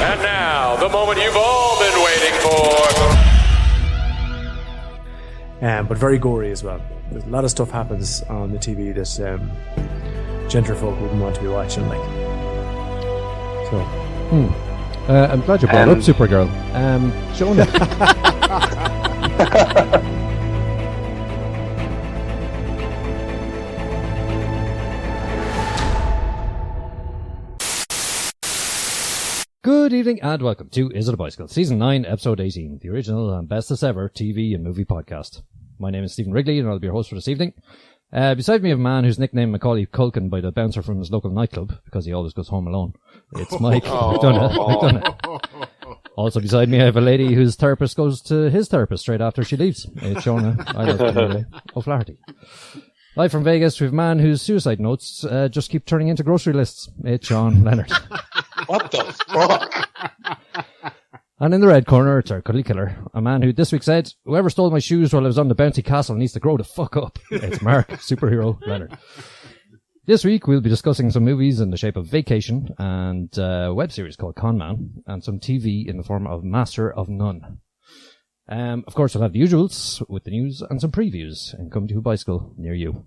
And now, the moment you've all been waiting for. But very gory as well. There's a lot of stuff happens on the TV that gentlefolk wouldn't want to be watching. Like, so. I'm glad you brought up Supergirl. Shona. Good evening and welcome to Is It a Bicycle, Season 9, Episode 18, the original and bestest ever TV and movie podcast. My name is Stephen Wrigley and I'll be your host for this evening. Beside me I have a man who's nicknamed Macaulay Culkin by the bouncer from his local nightclub because he always goes home alone. It's Mike McDonough. Also beside me I have a lady whose therapist goes to his therapist straight after she leaves. It's Shona. I love O'Flaherty. Live from Vegas, we have a man whose suicide notes just keep turning into grocery lists. It's Shaun Leonard. What the fuck? And in the red corner, it's our cuddly killer. A man who this week said, whoever stole my shoes while I was on the bouncy castle needs to grow the fuck up. It's Mark, superhero Leonard. This week, we'll be discussing some movies in the shape of Vacation and a web series called Con Man and some TV in the form of Master of None. Of course, we'll have the usuals with the news and some previews and come to a bicycle near you.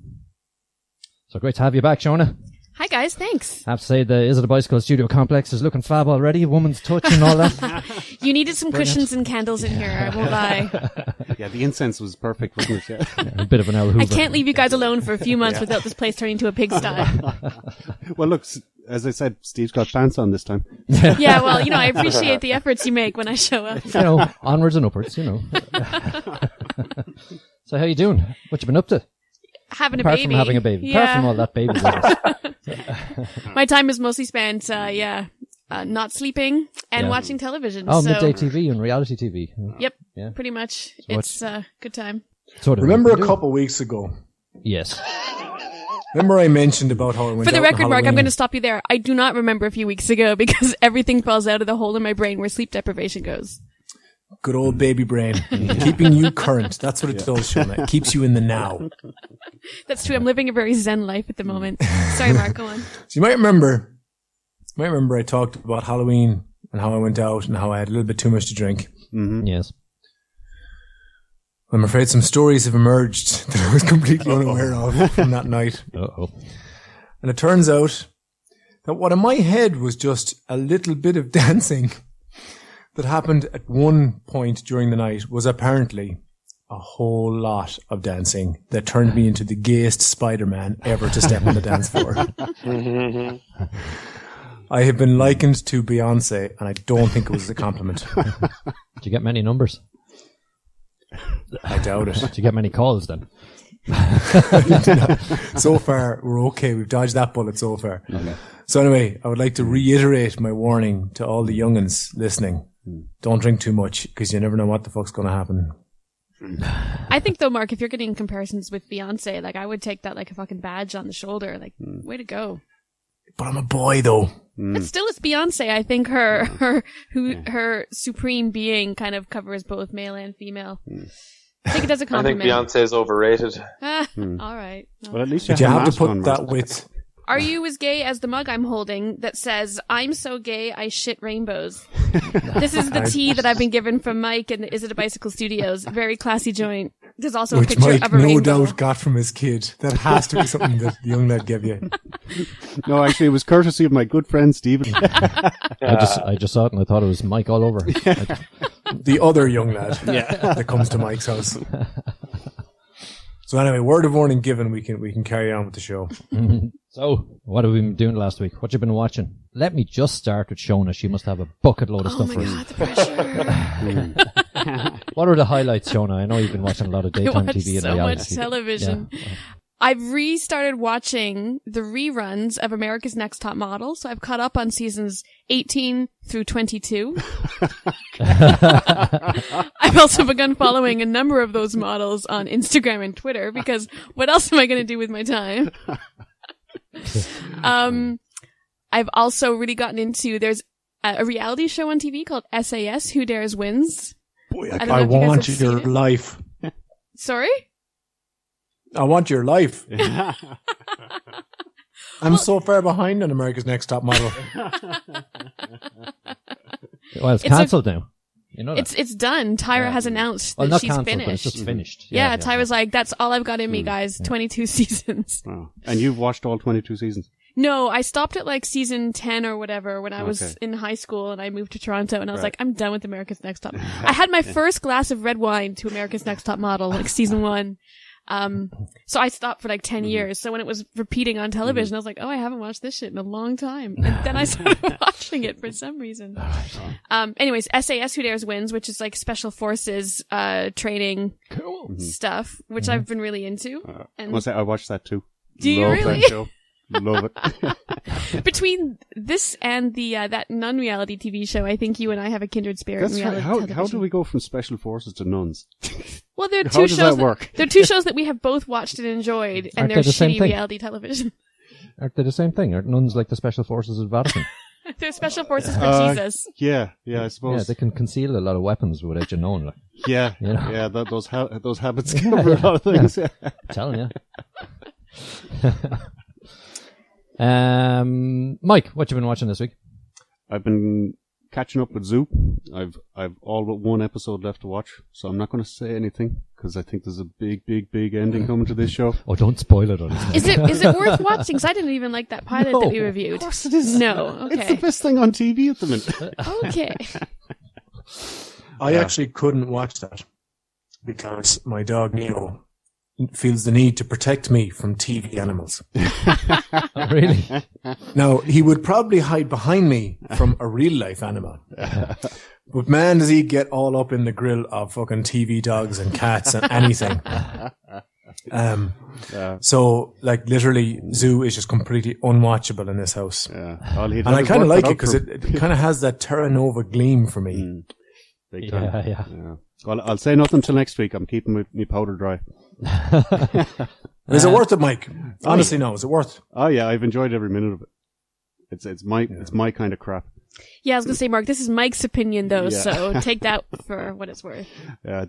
So great to have you back, Shona. Hi guys, thanks. I have to say the Is It a Bicycle studio complex is looking fab already. A woman's touch and all that. You needed some cushions and candles in here, I won't lie. Yeah, the incense was perfect, wasn't it? Yeah. A bit of an Al Hoover. I can't leave you guys alone for a few months without this place turning into a pigsty. Well, look, as I said, Steve's got pants on this time. Yeah, well, you know, I appreciate the efforts you make when I show up. You know, onwards and upwards, you know. So how you doing? What you been up to? Having Apart a baby. from having a baby. Yeah. Apart from all that baby business. My time is mostly spent, not sleeping and watching television. Oh, so, midday TV and reality TV. Yep, Yeah. pretty much. So It's a good time. Sort of remember what a you couple weeks ago? Yes. Remember I mentioned about how I went For the out on record, Mark, I'm Halloween? going to stop you there. I do not remember a few weeks ago because everything falls out of the hole in my brain where sleep deprivation goes. Good old baby brain. Keeping you current. That's what it does, Shona. It keeps you in the now. That's true. I'm living a very zen life at the moment. Sorry, Mark, go on. So you might remember I talked about Halloween and how I went out and how I had a little bit too much to drink. Mm-hmm. Yes. I'm afraid some stories have emerged that I was completely unaware of from that night. Uh-oh. And it turns out that what in my head was just a little bit of dancing that happened at one point during the night was apparently a whole lot of dancing that turned me into the gayest Spider-Man ever to step on the dance floor. I have been likened to Beyonce, and I don't think it was a compliment. Did you get many numbers? I doubt it. Did you get many calls then? So far, we're okay. We've dodged that bullet so far. Okay. So anyway, I would like to reiterate my warning to all the young'uns listening. Don't drink too much, because you never know what the fuck's going to happen. I think though, Mark, if you're getting comparisons with Beyonce, like I would take that like a fucking badge on the shoulder. Like, way to go. But I'm a boy, though. But still, it's Beyonce. I think her supreme being kind of covers both male and female. I think it does a I think compliment. Beyonce is overrated. All right. No. Well, at least But you have to mask put on, that Mark. with... Are you as gay as the mug I'm holding that says, "I'm so gay, I shit rainbows"? This is the tea that I've been given from Mike and Is It a Bicycle Studios. Very classy joint. There's also a Which picture Mike of a no rainbow. doubt got from his kid. That has to be something that the young lad gave you. No, actually, it was courtesy of my good friend Stephen. I just saw it and I thought it was Mike all over. The other young lad that comes to Mike's house. So anyway, word of warning given, we can carry on with the show. So, what have we been doing last week? What you been watching? Let me just start with Shona. She must have a bucket load of Oh stuff my for us. god, the pressure. What are the highlights, Shona? I know you've been watching a lot of I daytime watch TV and so reality much TV. television. Yeah. I've restarted watching the reruns of America's Next Top Model, so I've caught up on seasons 18 through 22. I've also begun following a number of those models on Instagram and Twitter, because what else am I going to do with my time? I've also really gotten into, there's a reality show on TV called SAS, Who Dares Wins. Boy, I don't know I if you guys want have your seen it. life. Sorry? I want your life. I'm so far behind on America's Next Top Model. Well, it's cancelled now. You know that. It's done. Tyra has announced that not she's cancelled, finished. but it's just finished. Yeah, Tyra's like, that's all I've got in me, guys. 22 seasons. Wow. And you've watched all 22 seasons? No, I stopped at like season 10 or whatever when I was in high school and I moved to Toronto and I was like, I'm done with America's Next Top. I had my first glass of red wine to America's Next Top Model, like season 1. So I stopped for like 10 years. So when it was repeating on television, I was like, oh, I haven't watched this shit in a long time. And then I started watching it for some reason. Anyways, SAS Who Dares Wins, which is like special forces, training stuff, which I've been really into. I must say, I watched that too. Do you really? That show. Love it. Between this and the that non-reality TV show, I think you and I have a kindred spirit. That's in right. reality How television. do we go from special forces to nuns? Well, there are How two does shows that work? There are two shows that we have both watched and enjoyed, and Aren't they're they the same shitty thing? reality television. Aren't they the same thing? Aren't nuns like the special forces of Vatican? They're special forces for Jesus. Yeah, I Yeah, suppose. they can conceal a lot of weapons without you knowing. Like, Yeah, You know? yeah. Those habits cover a lot of things. Yeah. I'm telling you. Mike, what you been watching this week? I've been catching up with Zoo. I've all but one episode left to watch, so I'm not going to say anything because I think there's a big ending coming to this show. Oh, don't spoil it on us. Is it worth watching? Because I didn't even like that pilot that we reviewed. Of course it is. No, It's the okay, best thing on TV at the minute. okay. I actually couldn't watch that because my dog Neo feels the need to protect me from TV animals. Oh, really? Now, he would probably hide behind me from a real life animal. But man, does he get all up in the grill of fucking TV dogs and cats and anything. So, like, literally, Zoo is just completely unwatchable in this house. Yeah. And I kind of like it because it kind of has that Terra Nova gleam for me. Big time. Yeah. Well, I'll say nothing till next week. I'm keeping my powder dry. Is it worth it, Mike? Honestly, no. Is it worth? Oh yeah, I've enjoyed every minute of it. It's my kind of crap. Yeah, I was gonna say, Mark, this is Mike's opinion though, Yeah. so take that for what it's worth.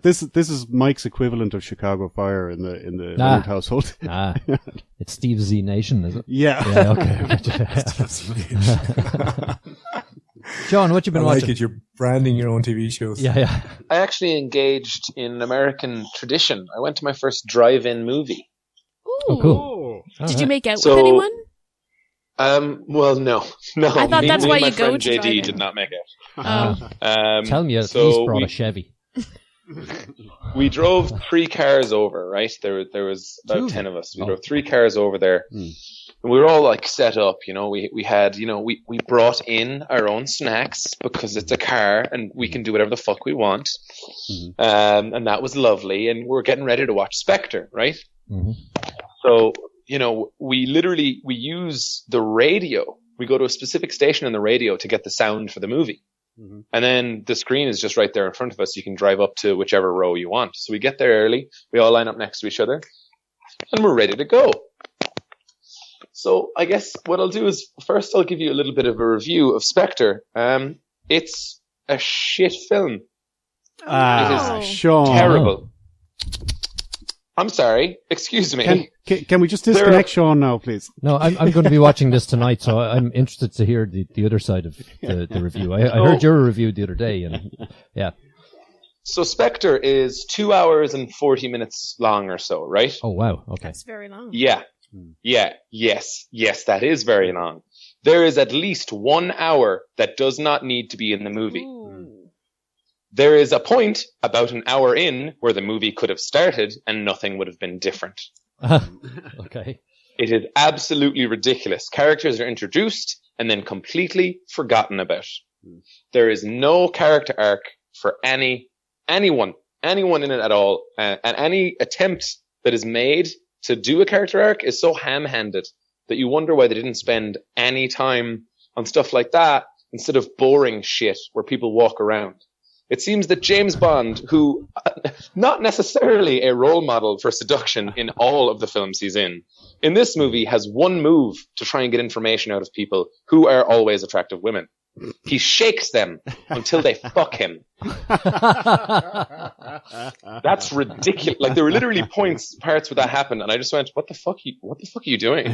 This is Mike's equivalent of Chicago Fire in the Ah. Leonard household. It's Steve Z Nation, is it? Yeah. Yeah, okay. John, what you been I like watching? it. You're branding your own TV shows. Yeah. I actually engaged in American tradition. I went to my first drive-in movie. Ooh. Oh, cool. Did you make out So- with anyone? Well, no. I thought me, that's me why and my you go friend to JD drive-in. did not make out. Oh. Tell me you at so least brought we- a Chevy. We drove 3 cars over, right? There was about 10 of us. We drove 3 cars over there. And we were all like set up, we had, we brought in our own snacks because it's a car and we can do whatever the fuck we want. And that was lovely. And we're getting ready to watch Spectre, right? Mm-hmm. So, we use the radio. We go to a specific station on the radio to get the sound for the movie. And then the screen is just right there in front of us. You can drive up to whichever row you want. So we get there early. We all line up next to each other and we're ready to go. So I guess what I'll do is first I'll give you a little bit of a review of Spectre. It's a shit film. Oh. Sean. Terrible. I'm sorry. Excuse me. Can we just disconnect Sean now, please? No, I'm going to be watching this tonight, so I'm interested to hear the other side of the review. I heard your review the other day, and yeah. So Spectre is 2 hours and 40 minutes long or so, right? Oh, wow. Okay. That's very long. Yeah. Yes, that is very long. There is at least 1 hour that does not need to be in the movie. Ooh. There is a point about an hour in where the movie could have started and nothing would have been different. Okay. It is absolutely ridiculous. Characters are introduced and then completely forgotten about. There is no character arc for anyone in it at all. And any attempt that is made to do a character arc is so ham-handed that you wonder why they didn't spend any time on stuff like that instead of boring shit where people walk around. It seems that James Bond, who, not necessarily a role model for seduction in all of the films he's in this movie has one move to try and get information out of people who are always attractive women. He shakes them until they fuck him. That's ridiculous. Like, there were literally parts where that happened, and I just went, what the fuck are you doing?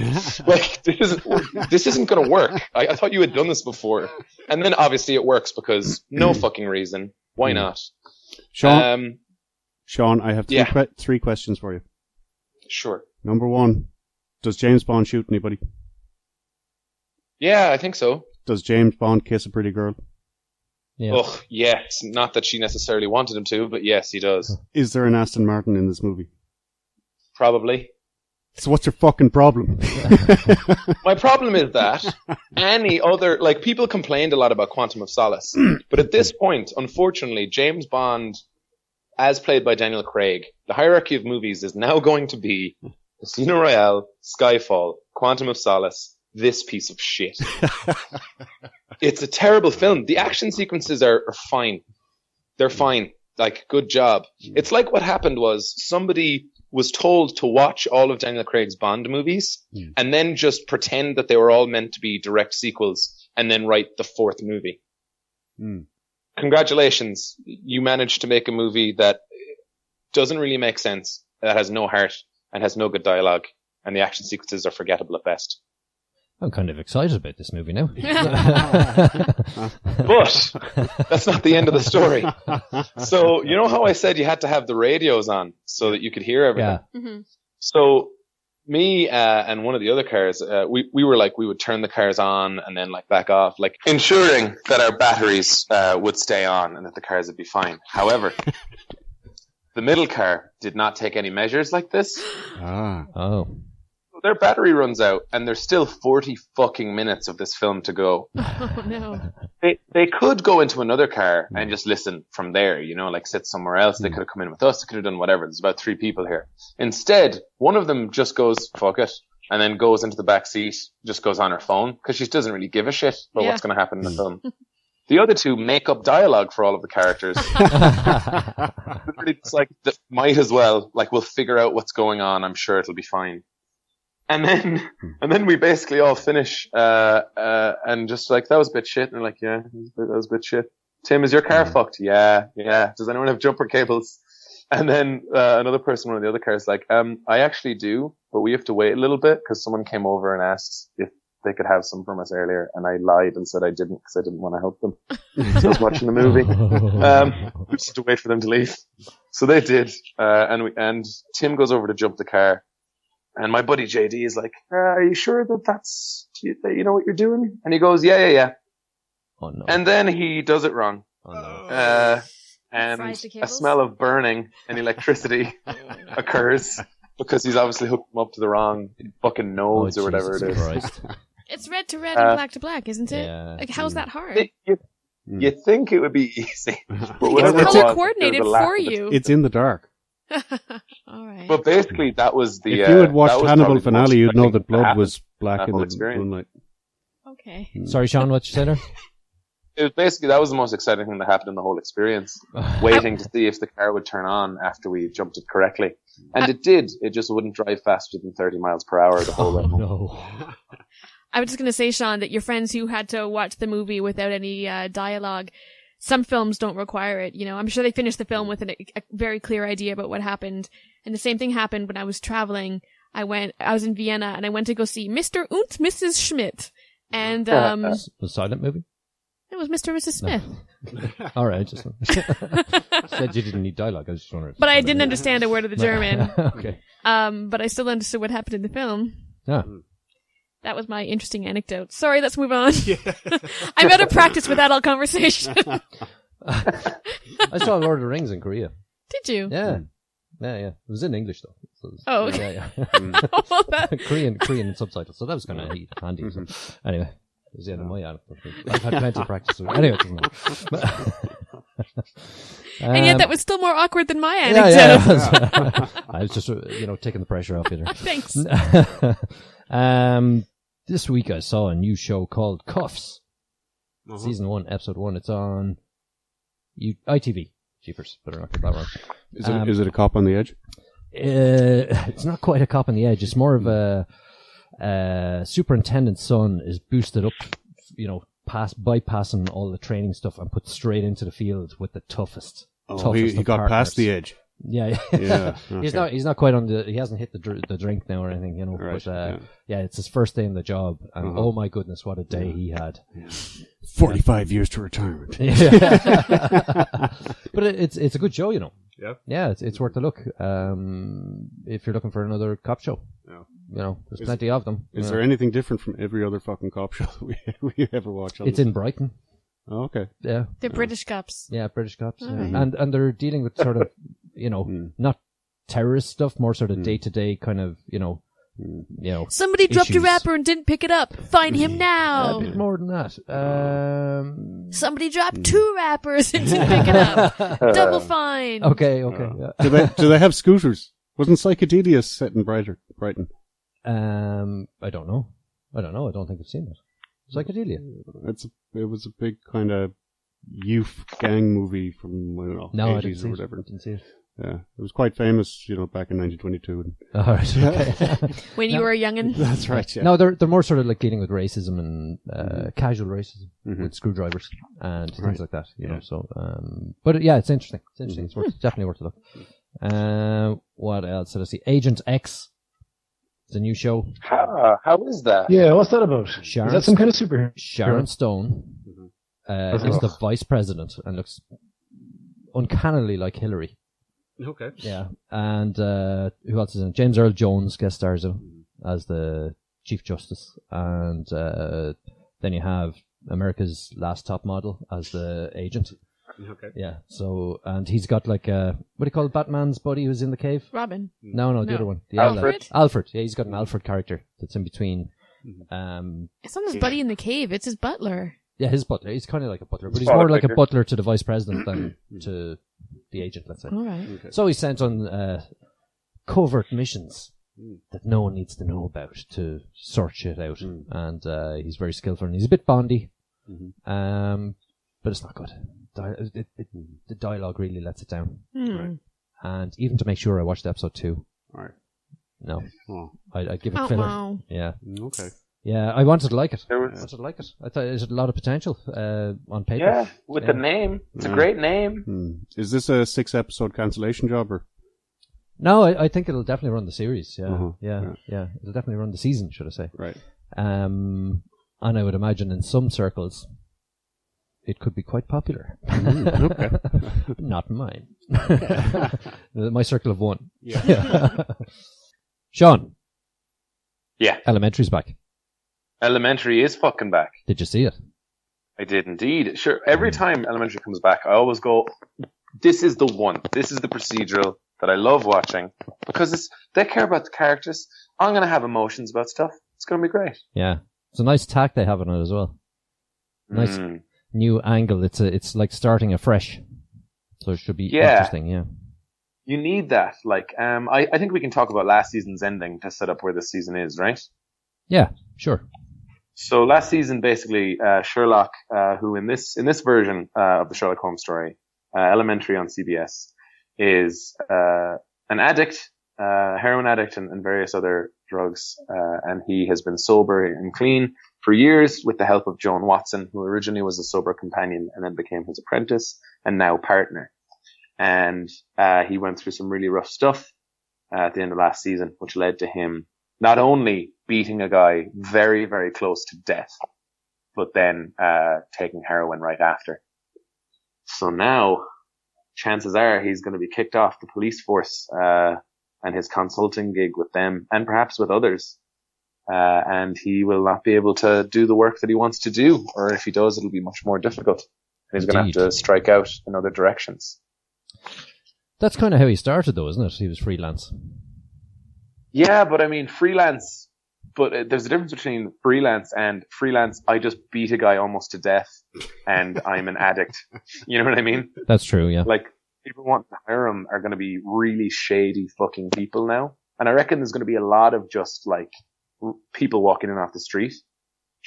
Like, this isn't gonna work. I thought you had done this before. And then obviously it works because no fucking reason. Why not? Shaun, I have three questions for you. Sure. Number one, does James Bond shoot anybody? Yeah, I think so. Does James Bond kiss a pretty girl? Yeah. Oh, yes. Not that she necessarily wanted him to, but yes, he does. Is there an Aston Martin in this movie? Probably. So what's your fucking problem? My problem is that any other, like, people complained a lot about Quantum of Solace, but at this point, unfortunately, James Bond, as played by Daniel Craig, the hierarchy of movies is now going to be Casino Royale, Skyfall, Quantum of Solace, this piece of shit. It's a terrible film. The action sequences are fine. They're fine. Like, good job. It's like what happened was somebody was told to watch all of Daniel Craig's Bond movies and then just pretend that they were all meant to be direct sequels and then write the fourth movie. Congratulations. You managed to make a movie that doesn't really make sense, that has no heart and has no good dialogue, and the action sequences are forgettable at best. I'm kind of excited about this movie now. But that's not the end of the story. So, you know how I said you had to have the radios on so that you could hear everything? Yeah. Mm-hmm. So me and one of the other cars, we were like, we would turn the cars on and then like back off, like ensuring that our batteries would stay on and that the cars would be fine. However, the middle car did not take any measures like this. Oh. Their battery runs out and there's still 40 fucking minutes of this film to go. Oh no. They could go into another car and just listen from there, you know, like sit somewhere else. They could have come in with us. They could have done whatever. There's about 3 people here. Instead, one of them just goes, fuck it, and then goes into the back seat, just goes on her phone because she doesn't really give a shit about what's going to happen in the film. The other 2 make up dialogue for all of the characters. It's like, might as well, like, we'll figure out what's going on. I'm sure it'll be fine. And then we basically all finish, and just like, that was a bit shit. And they're like, yeah, that was a bit shit. Tim, is your car fucked? Yeah. Does anyone have jumper cables? And then, another person, one of the other cars, like, I actually do, but we have to wait a little bit because someone came over and asked if they could have some from us earlier. And I lied and said I didn't because I didn't want to help them. So I was watching the movie. We just had to wait for them to leave. So they did. And Tim goes over to jump the car. And my buddy JD is like, are you sure that you know what you're doing? And he goes, yeah. Oh, no. And then he does it wrong. Oh, no. And a smell of burning and electricity occurs because he's obviously hooked him up to the wrong fucking nodes or whatever it is. Christ. It's red to red and black to black, isn't it? Yeah. Like, how's that hard? You think it would be easy. But It's color coordinated for you. It's in the dark. All right. But basically, that was the. If you had watched Hannibal probably the most finale, you'd know that exciting thing blood happened was black that in whole the experience. moonlight. Okay. Sorry, Shaun, what you said there? It was basically, that was the most exciting thing that happened in the whole experience. Waiting to see if the car would turn on after we jumped it correctly. And it did. It just wouldn't drive faster than 30 miles per hour the whole way home. No. I was just going to say, Shaun, that your friends who had to watch the movie without any dialogue, some films don't require it. You know, I'm sure they finished the film with a very clear idea about what happened. And the same thing happened when I was traveling. I was in Vienna and I went to go see Mr. und Mrs. Schmidt. And, A silent movie? it was Mr. and Mrs. Smith. All right, just said you didn't need dialogue. I was just wondering. But I didn't understand a word of the German. Okay. But I still understood what happened in the film. Yeah. That was my interesting anecdote. Sorry, let's move on. I'm out of practice with adult conversation. I saw Lord of the Rings in Korea. Did you? Yeah. Yeah. It was in English though. So Oh, okay. Yeah. Well, that- Korean subtitles. So that was kind of handy. So. Anyway, it was the end of my anecdote. I've had plenty of practice with it. Anyway, it doesn't matter. and yet that was still more awkward than my Yeah, anecdote. I was just, taking the pressure off you there. Thanks. This week I saw a new show called Cuffs. Season 1, episode 1. It's on ITV. Jeepers, better not get that wrong. Is it a cop on the edge? It's not quite a cop on the edge. It's more of a superintendent's son is boosted up, bypassing all the training stuff and put straight into the field with the toughest. He got partners. past the edge. Yeah. Yeah. Okay. He's not quite on he hasn't hit the drink now or anything, you know. Right, But it's his first day in the job, and oh my goodness, what a day he had. 45 years to retirement. Yeah. But it's a good show, you know. Yeah. Yeah, it's worth a look. If you're looking for another cop show, you know, there's plenty of them. Is there anything different from every other fucking cop show that we ever watch? It's in Brighton. Oh, okay. Yeah. They're British cops. Yeah, British cops. Yeah. Right. And they're dealing with sort of, you know, not terrorist stuff, more sort of day-to-day kind of, you know, Somebody dropped a issues. wrapper and didn't pick it up. Find him now. A bit more than that. Somebody dropped 2 wrappers and didn't pick it up. Double fine. Okay. Yeah. Do they have scooters? Wasn't Psychedelia set in Brighton? I don't know. I don't think I've seen it. Psychedelia. It was a big kind of youth gang movie from, I don't know, No, 80s I didn't see or it. whatever. Didn't see it. Yeah, it was quite famous, you know, back in 1922. All right. Okay. When you were a youngin'. That's right. Yeah. No, they're more sort of like dealing with racism and casual racism with screwdrivers and things like that. You know. So, but yeah, it's interesting. It's interesting. It's definitely worth a look. What else did I see? Agent X. It's a new show. How is that? Yeah, what's that about? Sharon, Is that some kind of superhero? Sharon Stone is the vice president and looks uncannily like Hillary. Okay. Yeah, and who else is in it? James Earl Jones guest stars as the Chief Justice, and then you have America's Last Top Model as the agent. Okay. Yeah, so, and he's got like what do you call Batman's buddy who's in the cave? Robin. No, the other one. The Alfred? Alfred, yeah, he's got an Alfred character that's in between. It's not his buddy in the cave. It's his butler. Yeah, his butler. He's kind of like a butler, but he's Father more like a figure. butler to the vice president than to the agent, let's say. All right. So he's sent on covert missions that no one needs to know about to sort shit out. And he's very skillful, and he's a bit Bondy, but it's not good. The dialogue really lets it down. Hmm. And even to make sure I watched episode 2, All right. no. Oh, I'd give it Oh, filler. wow. Yeah. okay. Yeah, I wanted to like it. There was- I wanted to like it. I thought it had a lot of potential on paper. Yeah, with the name. It's a great name. Is this a 6-episode cancellation job or? No, I think it'll definitely run the series. Yeah, Uh-huh. yeah. It'll definitely run the season, should I say? Right. And I would imagine in some circles, it could be quite popular. Okay. Not mine. My circle of one. Yeah. Sean, Yeah. Elementary's back. Elementary is fucking back. Did you see it? I did indeed. Sure, every time Elementary comes back, I always go, this is the one. This is the procedural that I love watching because they care about the characters. I'm going to have emotions about stuff. It's going to be great. Yeah. It's a nice tack they have on it as well. Nice new angle. It's like starting afresh. So it should be interesting, yeah. You need that. Like, I think we can talk about last season's ending to set up where this season is, right? Yeah, sure. So last season, basically, Sherlock, who in this version of the Sherlock Holmes story, Elementary on CBS, is an addict, heroin addict, and various other drugs, and he has been sober and clean for years with the help of Joan Watson, who originally was a sober companion and then became his apprentice and now partner. And he went through some really rough stuff at the end of last season, which led to him not only beating a guy very, very close to death, but then taking heroin right after. So now, chances are he's going to be kicked off the police force and his consulting gig with them, and perhaps with others. And he will not be able to do the work that he wants to do, or if he does, it'll be much more difficult. And he's going to have to strike out in other directions. That's kind of how he started, though, isn't it? He was freelance. Yeah, but I mean, freelance, but there's a difference between freelance, I just beat a guy almost to death and I'm an addict. You know what I mean? That's true, yeah. Like, people wanting to hire him are going to be really shady fucking people now. And I reckon there's going to be a lot of just like people walking in off the street,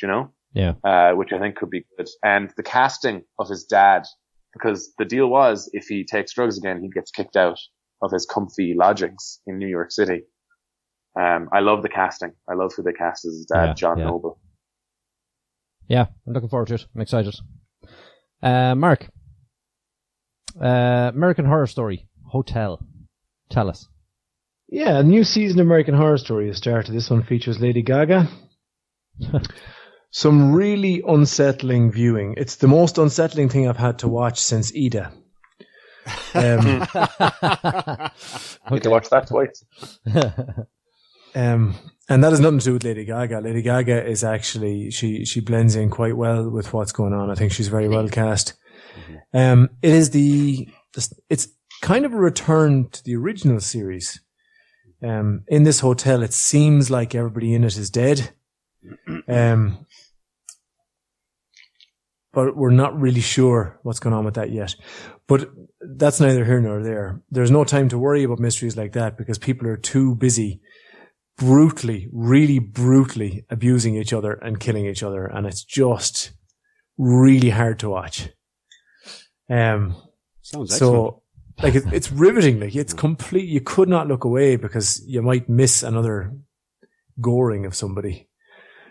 you know? Yeah. Which I think could be good. And the casting of his dad, because the deal was if he takes drugs again, he gets kicked out of his comfy lodgings in New York City. I love the casting. I love who they cast as his dad, John Noble. Yeah, I'm looking forward to it. I'm excited. Mark, American Horror Story Hotel. Tell us. Yeah, a new season of American Horror Story has started. This one features Lady Gaga. Some really unsettling viewing. It's the most unsettling thing I've had to watch since Ida. Need to watch that twice. And that has nothing to do with Lady Gaga. Lady Gaga is actually, she blends in quite well with what's going on. I think she's very well cast. It is it's kind of a return to the original series. In this hotel, it seems like everybody in it is dead. But we're not really sure what's going on with that yet. But that's neither here nor there. There's no time to worry about mysteries like that because people are too busy really brutally abusing each other and killing each other. And it's just really hard to watch. Sounds excellent. So, like, it's riveting. Like, it's complete. You could not look away because you might miss another goring of somebody.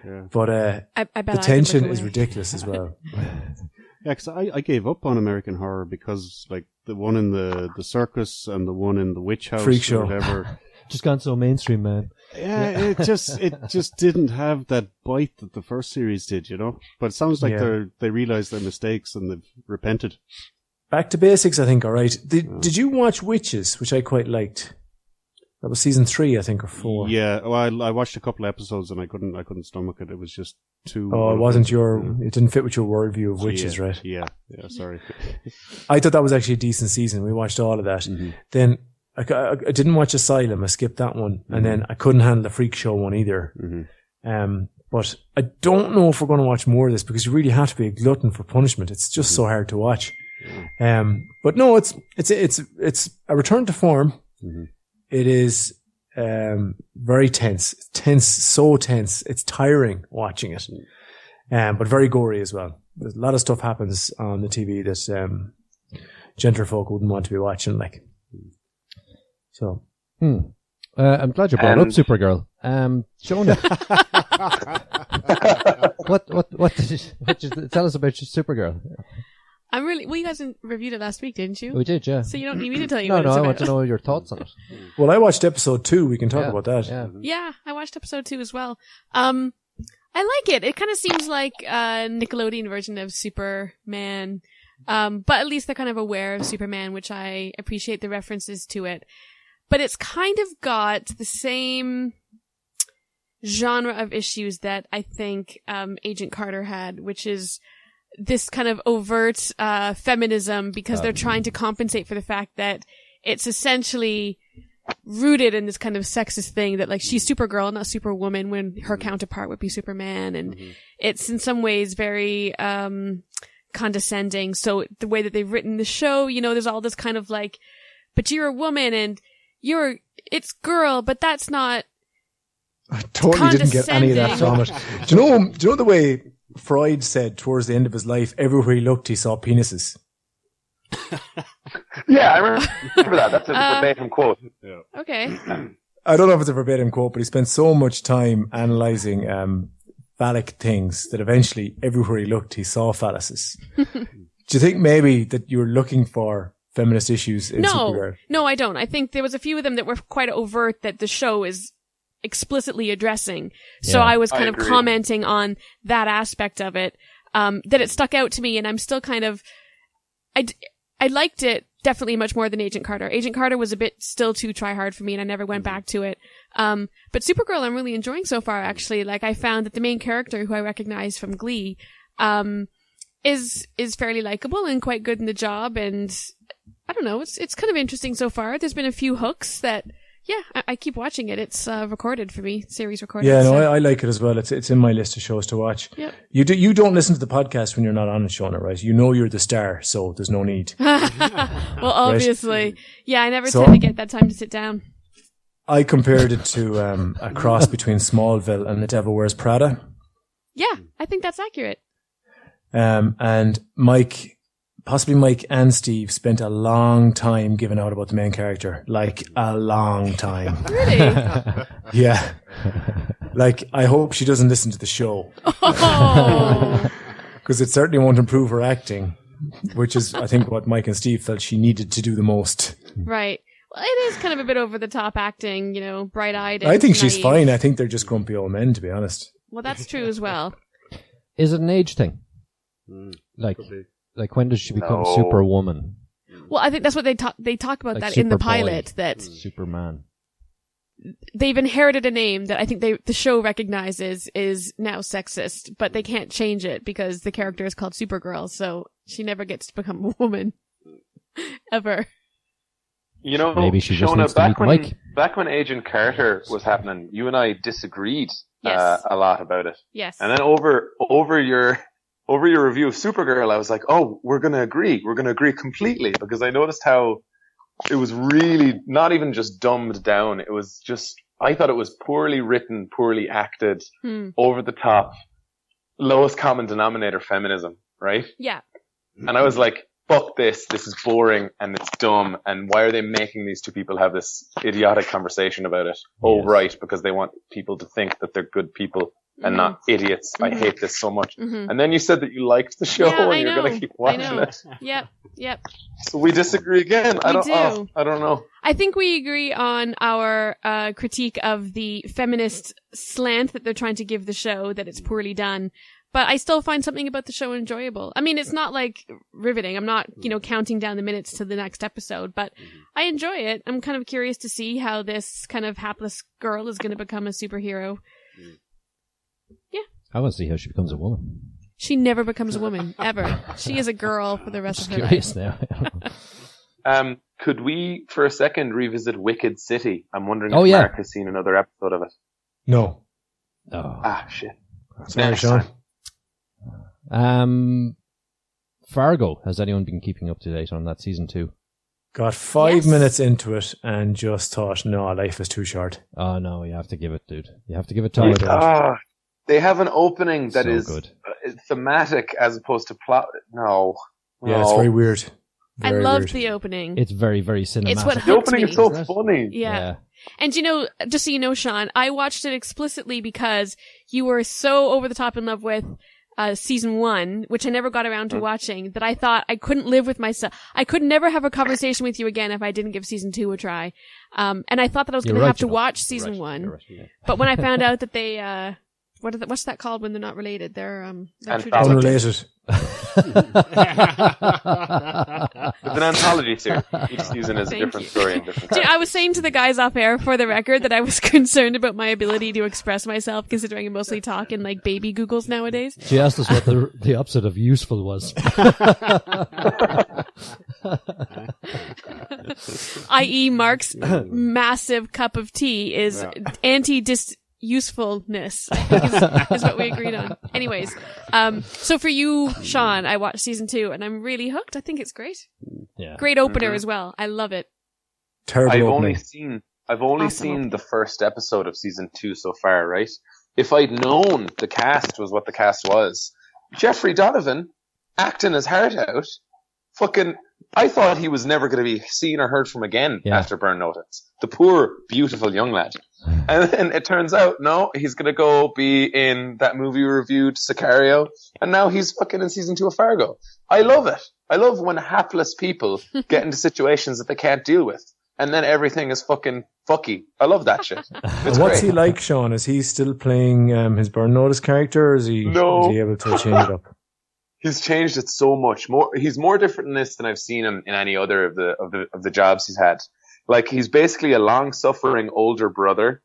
Yeah. But I bet the tension is ridiculous as well. Yeah, because I gave up on American Horror because, like, the one in the circus and the one in the witch house Freak show. or whatever. Just gone so mainstream, man. Yeah, it just didn't have that bite that the first series did, you know. But it sounds like they realized their mistakes and they've repented. Back to basics, I think. All right. Did you watch Witches, which I quite liked? That was season 3, I think, or 4. Yeah, well, I watched a couple of episodes and I couldn't stomach it. It was just too. Oh, it wasn't it didn't fit with your worldview of Witches, right? Yeah, sorry. I thought that was actually a decent season. We watched all of that. Mm-hmm. Then I didn't watch Asylum. I skipped that one. Mm-hmm. And then I couldn't handle the Freak Show one either. Mm-hmm. But I don't know if we're going to watch more of this because you really have to be a glutton for punishment. It's just so hard to watch. But no, it's a return to form. Mm-hmm. It is very tense. So tense. It's tiring watching it. But very gory as well. There's a lot of stuff happens on the TV that gentler folk wouldn't want to be watching, like. So. I'm glad you brought up Supergirl. Shona. what did you tell us about Supergirl? Well, you guys reviewed it last week, didn't you? We did, yeah. So you don't need me to tell you No, what it's I about. want to know your thoughts on it. Well, I watched episode 2. We can talk about that. Yeah, I watched episode 2 as well. I like it. It kind of seems like a Nickelodeon version of Superman. But at least they're kind of aware of Superman, which I appreciate the references to it. But it's kind of got the same genre of issues that I think Agent Carter had, which is this kind of overt feminism because they're trying to compensate for the fact that it's essentially rooted in this kind of sexist thing that, like, she's Supergirl, not Superwoman, when her counterpart would be Superman. And it's in some ways very condescending. So the way that they've written the show, you know, there's all this kind of like, but you're a woman and it's girl, but that's not. I totally didn't get any of that from it. Do you know the way Freud said towards the end of his life, everywhere he looked, he saw penises? Yeah, I remember that. That's a verbatim quote. Yeah. Okay. I don't know if it's a verbatim quote, but he spent so much time analyzing phallic things that eventually everywhere he looked, he saw phalluses. Do you think maybe that you were looking for feminist issues in Supergirl? No, I don't. I think there was a few of them that were quite overt that the show is explicitly addressing. So I was kind of commenting on that aspect of it, that it stuck out to me, and I'm still kind of, I liked it definitely much more than Agent Carter. Agent Carter was a bit still too try hard for me, and I never went back to it. But Supergirl I'm really enjoying so far, actually. Like, I found that the main character, who I recognize from Glee, is fairly likable and quite good in the job, and I don't know, it's kind of interesting so far. There's been a few hooks that, I keep watching it. It's recorded for me, series recorded. Yeah, no, I like it as well. It's in my list of shows to watch. Yep. You don't listen to the podcast when you're not on it, Shona, right? You know you're the star, so there's no need. Well, obviously. Yeah, I never tend to get that time to sit down. I compared it to a cross between Smallville and The Devil Wears Prada. Yeah, I think that's accurate. And Mike and Steve spent a long time giving out about the main character. Like, a long time. Really? Yeah. Like, I hope she doesn't listen to the show. Oh. Because it certainly won't improve her acting, which is, I think, what Mike and Steve felt she needed to do the most. Right. Well, it is kind of a bit over the top acting, bright-eyed. I think she's naive. fine. I think they're just grumpy old men, to be honest. Well, that's true as well. Is it an age thing? Like when does she become Superwoman? Well, I think that's what they talk about Like that in the Superboy. pilot, that Superman. they've inherited a name that I think the show recognizes is now sexist, but they can't change it because the character is called Supergirl, so she never gets to become a woman. Ever. Maybe she just Shona, needs to meet Mike. back when Agent Carter was happening, you and I disagreed Yes. a lot about it. Yes. And then over your review of Supergirl, I was like, oh, we're going to agree. We're going to agree completely, because I noticed how it was really not even just dumbed down. It was just, I thought it was poorly written, poorly acted, over the top, lowest common denominator feminism, right? Yeah. And I was like, fuck this is boring and it's dumb, and why are they making these two people have this idiotic conversation about it? Oh, right, because they want people to think that they're good people and not idiots. I hate this so much. And then you said that you liked the show and you're going to keep watching it. Yep. So we disagree again. I don't know. I think we agree on our critique of the feminist slant that they're trying to give the show, that it's poorly done. But I still find something about the show enjoyable. I mean, it's not like riveting. I'm not, counting down the minutes to the next episode, but I enjoy it. I'm kind of curious to see how this kind of hapless girl is going to become a superhero. Yeah. I want to see how she becomes a woman. She never becomes a woman, ever. She is a girl for the rest of her Curious life. now. Could we, for a second, revisit Wicked City? I'm wondering Oh, if yeah. Mark has seen another episode of it. No. Oh. Ah, shit. Sorry, Next Sean. time. Fargo. Has anyone been keeping up to date on that season 2? Got 5 Yes. minutes into it and just thought, no, life is too short. Oh no, you have to give it, dude. You have to give it time. They have an opening that So is good. thematic as opposed to plot. No. Yeah, it's very weird. I Very loved weird. the opening. It's very, very cinematic. It's what The hooked opening me. is so Isn't it? funny. Yeah. And just so you know, Sean, I watched it explicitly because you were so over the top in love with season 1, which I never got around to watching, that I thought I couldn't live with myself. I could never have a conversation with you again if I didn't give season 2 a try. And I thought that I was going to have to watch season 1. But when I found out that they, what's that called when they're not related? They're true Unrelated. It's an anthology series. Each season is a Thank different you. story and different Do you know, I was saying to the guys off air, for the record, that I was concerned about my ability to express myself, considering I mostly talk in like baby Googles nowadays. She asked us what the opposite of useful was. I.e. Mark's massive cup of tea is usefulness, I think is what we agreed on. Anyways, so for you, Shaun, I watched season 2 and I'm really hooked. I think it's great. Yeah. Great opener as well. I love it. Terrible I've opening. only seen the first episode of season 2 so far, right? If I'd known the cast was what the cast was, Jeffrey Donovan acting his heart out, I thought he was never going to be seen or heard from again after Burn Notice. The poor, beautiful young lad. And then it turns out, no, he's going to go be in that movie we reviewed, Sicario, and now he's fucking in season 2 of Fargo. I love it. I love when hapless people get into situations that they can't deal with, and then everything is fucking fucky. I love that shit. It's What's great. he like, Sean? Is he still playing his Burn Notice character, or is he able to change it up? He's changed it so much more. He's more different in this than I've seen him in any other of the jobs he's had. Like, he's basically a long-suffering older brother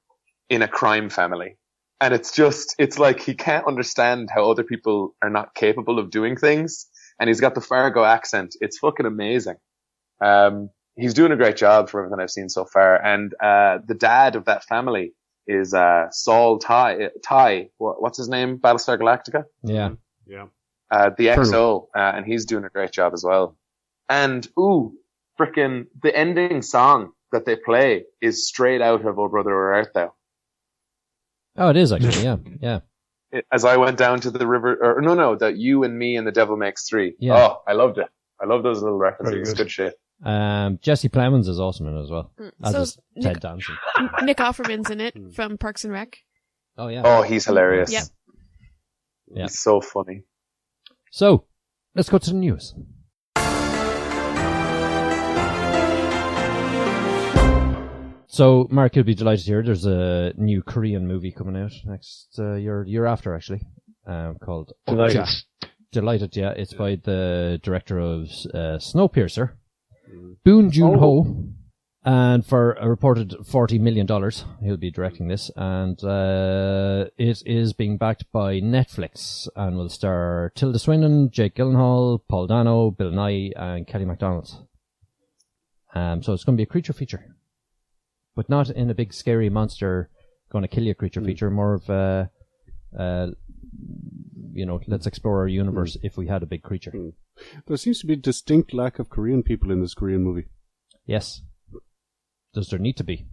in a crime family. And it's like he can't understand how other people are not capable of doing things. And he's got the Fargo accent. It's fucking amazing. He's doing a great job for everything I've seen so far. And the dad of that family is Saul Ty. What's his name? Battlestar Galactica? Yeah. Yeah. The XO, and he's doing a great job as well. And, frickin' the ending song that they play is straight out of Oh Brother Where Art Thou. Oh, it is actually, yeah. As I went down to the river, that You and Me and the Devil Makes Three. Yeah. Oh, I loved it. I love those little references. Very It's good. good shit. Jesse Plemons is awesome in it as well. As So is Ted Danson. Nick Offerman's in it from Parks and Rec. Oh yeah. Oh, he's hilarious. Yep. Yeah. He's so funny. So, let's go to the news. So, Mark, you'll be delighted to hear there's a new Korean movie coming out next year after, actually, called Delighted. Delighted, yeah. It's by the director of Snowpiercer, Boon Joon-ho, and for a reported $40 million, he'll be directing this, and it is being backed by Netflix, and will star Tilda Swinton, Jake Gyllenhaal, Paul Dano, Bill Nighy, and Kelly MacDonald. So it's going to be a creature feature. But not in a big scary monster going to kill you creature feature, more of let's explore our universe if we had a big creature. There seems to be a distinct lack of Korean people in this Korean movie. Yes. Does there need to be?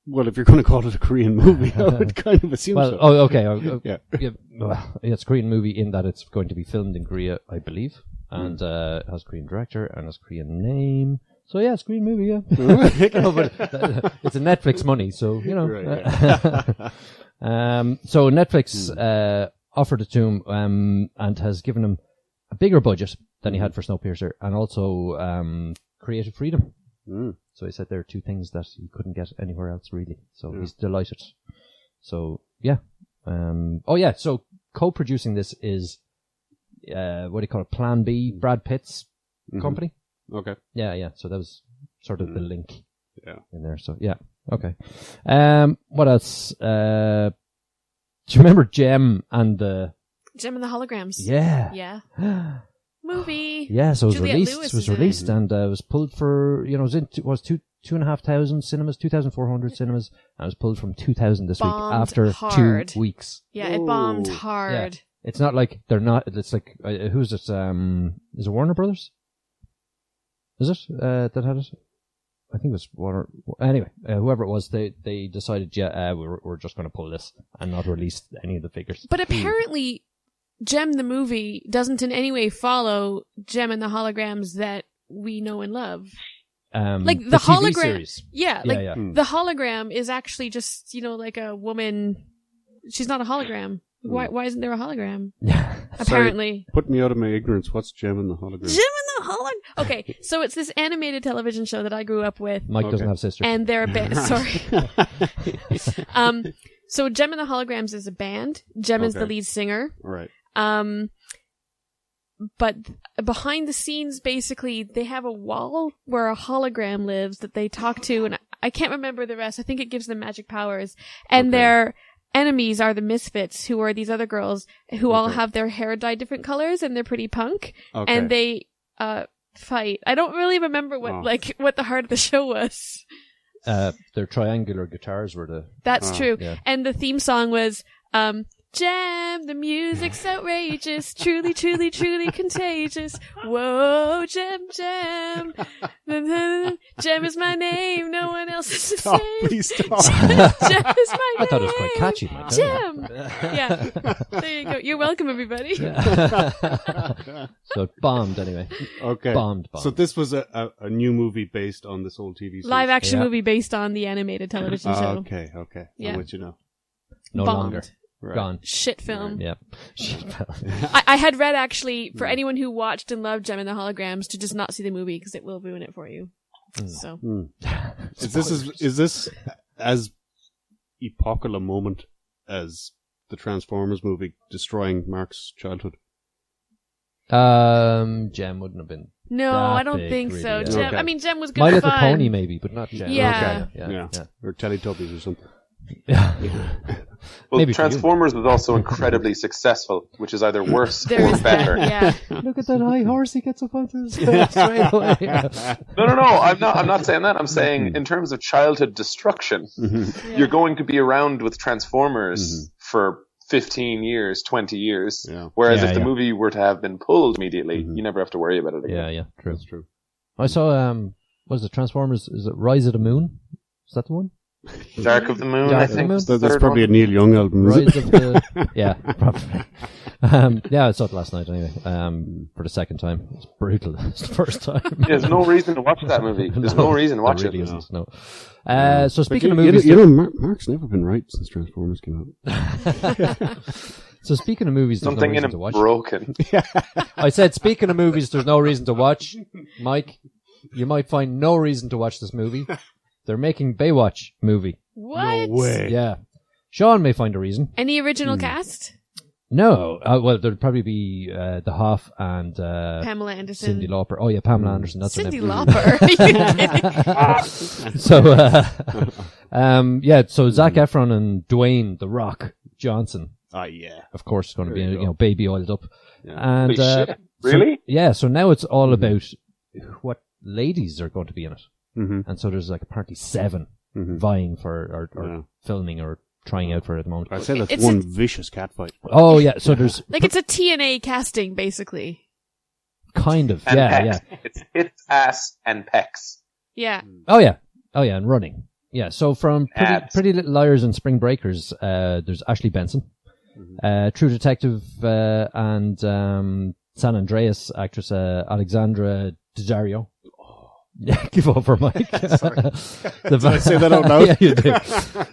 Well, if you're going to call it a Korean movie, I would kind of assume so. Oh, okay. Yeah. It's a Korean movie in that it's going to be filmed in Korea, I believe, and it has a Korean director and has a Korean name. So yeah, it's a Korean movie, yeah. No, but it's a Netflix money, so Right, so Netflix offered it to him and has given him a bigger budget than he had for Snowpiercer, and also creative freedom. So he said there are two things that he couldn't get anywhere else, really. So he's delighted. So yeah, so co-producing this is what do you call it? Plan B, Brad Pitt's company. Okay. Yeah. So that was sort of the link in there. So yeah. Okay. What else? Do you remember Gem and the Holograms? Yeah. Yeah. Movie. Yeah, so it was Juliette released. Lewis It was is in it. released and was pulled for it was 2,500 cinemas, 2,400 cinemas, and it was pulled from 2,000 this week Bombed after hard. 2 weeks. Yeah, it bombed Yeah. hard. It's not like they're not. It's like who's it? Is it Warner Brothers? Is it that had it? I think it was Warner. Anyway, whoever it was, they decided, we're just going to pull this and not release any of the figures. But apparently, Gem the movie doesn't in any way follow Gem and the Holograms that we know and love. Like the TV hologram, series. the hologram is actually just like a woman. She's not a hologram. Why isn't there a hologram? Apparently. Sorry, put me out of my ignorance. What's Gem and the Hologram? Gem and the hologram. Okay, so it's this animated television show that I grew up with. Mike doesn't have sisters. And they're a band. Sorry. So Gem and the Holograms is a band. Gem is the lead singer. Right. But behind the scenes, basically, they have a wall where a hologram lives that they talk to, and I can't remember the rest. I think it gives them magic powers. And their enemies are the Misfits, who are these other girls who all have their hair dyed different colors, and they're pretty punk. Okay. And they fight. I don't really remember what the heart of the show was. Their triangular guitars were the... That's true. Yeah. And the theme song was, Gem, the music's outrageous, truly, truly, truly contagious. Whoa, Gem, Gem. Gem is my name, no one else is the Stop, same. please stop. Gem is my name. I thought it was quite catchy, Mike. Gem. Yeah. There you go. You're welcome, everybody. So it bombed anyway. Okay. Bombed. So this was a new movie based on this old TV series. Live action movie based on the animated television show. Okay. Yeah. I'll let you know. No Bombed. longer. Right. Gone. Shit film. Yeah. Shit film. I had read actually for anyone who watched and loved Gem and the Holograms to just not see the movie because it will ruin it for you. So Is this as epochal a moment as the Transformers movie destroying Mark's childhood? Gem wouldn't have been. no, that I don't big, think really, so. yeah. Gem, Okay. I mean, Gem was good My fun. Little Pony, maybe, but not Gem. Yeah. Yeah. Or Teletubbies or something. Well, Maybe for you. Transformers was also incredibly successful, which is either worse There or is better. that, yeah. Look at that high horse, he gets up onto his straight away. No. I'm not saying that. I'm saying in terms of childhood destruction, you're going to be around with Transformers for 15 years, 20 years. Yeah. Whereas Yeah, if the yeah. movie were to have been pulled immediately, you never have to worry about it again. Yeah, true. That's true. I saw, what is it, Transformers, is it Rise of the Moon? Is that the one? Dark of the Moon, Dark I of the think. Moon? was the That's third probably one. a Neil Young album, is Rise it? of the... Yeah, probably. Yeah, I saw it last night anyway, for the second time. It's brutal. It's the first time. There's no reason to watch that movie. There's no reason to watch There really it. isn't, no. So But speaking of you movies... know, Mark's never been right since Transformers came out. So speaking of movies, there's Something no in reason to it watch. broken. I said, speaking of movies, there's no reason to watch. Mike, you might find no reason to watch this movie. They're making Baywatch movie. What? No way. Yeah. Sean may find a reason. Any original cast? No. Well, there'd probably be The Hoff and Pamela Anderson. Cyndi Lauper. Oh, yeah, Pamela Anderson. That's her Cyndi name. Lauper. Are you kidding? So, yeah, so Zac Efron and Dwayne The Rock Johnson, Ah, yeah. of course, going to be, There you go. baby oiled up. Yeah. And, Holy shit. so- Really? yeah, so now it's all about what ladies are going to be in it. Mm-hmm. And so there's like apparently 7 Mm-hmm. vying for, or Yeah. filming or trying out for it at the moment. I'd say that's It's one vicious catfight. Oh, yeah, so there's Like it's a TNA casting, basically. kind of, And yeah, pecs. yeah. It's tits, ass, and pecs. Yeah. Oh, yeah, and running. Yeah, so from Abs. Pretty Little Liars and Spring Breakers, there's Ashley Benson, True Detective, and San Andreas actress Alexandra Daddario. Yeah, give over, Mike. Did I say that out loud? Yeah, you did.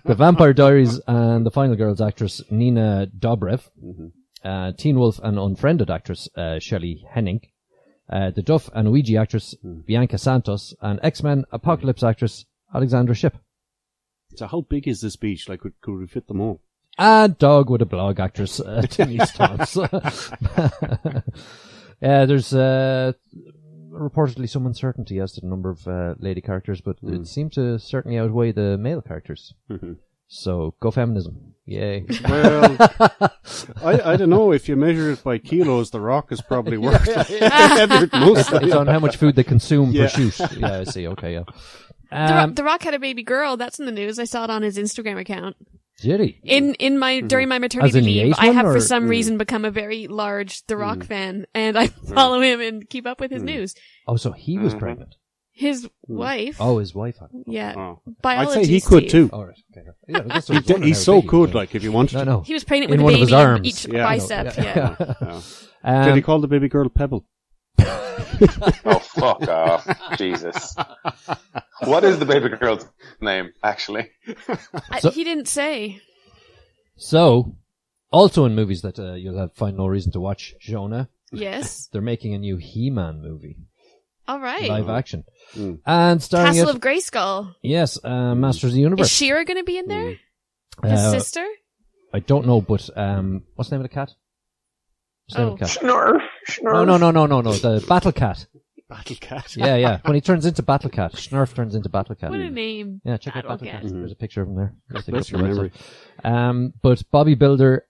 The Vampire Diaries and The Final Girls actress Nina Dobrev, Teen Wolf and Unfriended actress Shelley Henning, The Duff and Ouija actress Bianca Santos, and X-Men Apocalypse actress Alexandra Shipp. So how big is this beach? Like, could we fit them all? And Dog with a Blog actress Denise Thomas. There's reportedly some uncertainty as to the number of lady characters, but it seemed to certainly outweigh the male characters. So, go feminism. Yay. Well, I don't know. If you measure it by kilos, The Rock is probably worth it. Most It's on how much food they consume Yeah. per shoot. Yeah, I see. Okay, yeah. The Rock had a baby girl. That's in the news. I saw it on his Instagram account. Did he? In my during my maternity As in the leave, age I one, have or- for some reason become a very large The Rock fan, and I follow him and keep up with his news. Oh, so he was pregnant. His wife, Oh, his wife had it. yeah, Oh. I'd biology. say he could Steve. too. All right. Okay. Yeah, I guess I was wondering He's how so big he good, was. like, if you wanted No, to. no. He was pregnant In with a one of baby his on arms. each Yeah. bicep. Yeah. Yeah. Did he call the baby girl Pebble? Oh, fuck off. Jesus. What is the baby girl's name, actually? He didn't say. So, also in movies that you'll find no reason to watch, Shona, Yes. they're making a new He-Man movie, All right. live action, and starring Castle it. of Grayskull. Yes, Masters of the Is Universe. She-Ra going to be in there? His Uh, sister? I don't know, but what's the name of the cat? What's the name of the cat? Snurf. No. The Battle Cat. Battle Cat. Yeah. When he turns into Battle Cat, Schnurf turns into Battle Cat. What a name. Yeah, check out Battle Battle Cat. Cat. There's a picture of him there. Bless your memory. But bodybuilder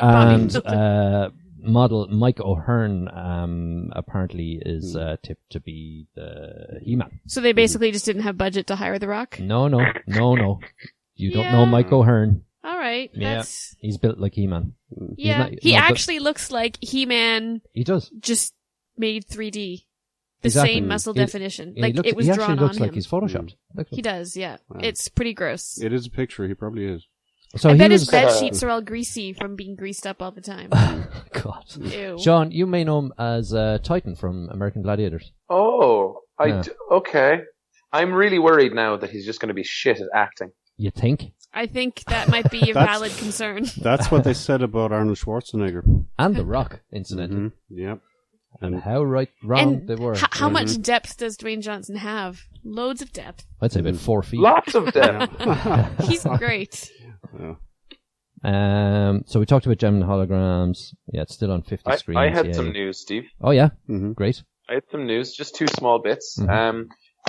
and model Mike O'Hearn apparently is tipped to be the He-Man. So they basically just didn't have budget to hire The Rock? No. You don't Yeah. know Mike O'Hearn. All right. Yeah. That's, He's built like He-Man. yeah. not- He no, but- actually looks like He-Man He does. just made 3D. The Exactly. same muscle He- definition. Yeah, like he it was actually drawn looks on like him. he's photoshopped. Look at He him. does, yeah. Wow. It's pretty gross. It is a picture. He probably is. So I he bet was his bed sheets are all greasy from being greased up all the time. God. Ew. Sean, you may know him as Titan from American Gladiators. Oh, Yeah. Okay. I'm really worried now that he's just going to be shit at acting. You think? I think that might be a That's- valid concern. That's what they said about Arnold Schwarzenegger. And The Rock, incidentally. Yep. And And how wrong And they were. how much depth does Dwayne Johnson have? Loads of depth. I'd say about 4 feet. Lots of them. He's great. So we talked about gem and holograms. Yeah, it's still on 50 screens. I had Yay. some news, Steve. Oh, yeah? Mhm. Great. I had some news, just two small bits.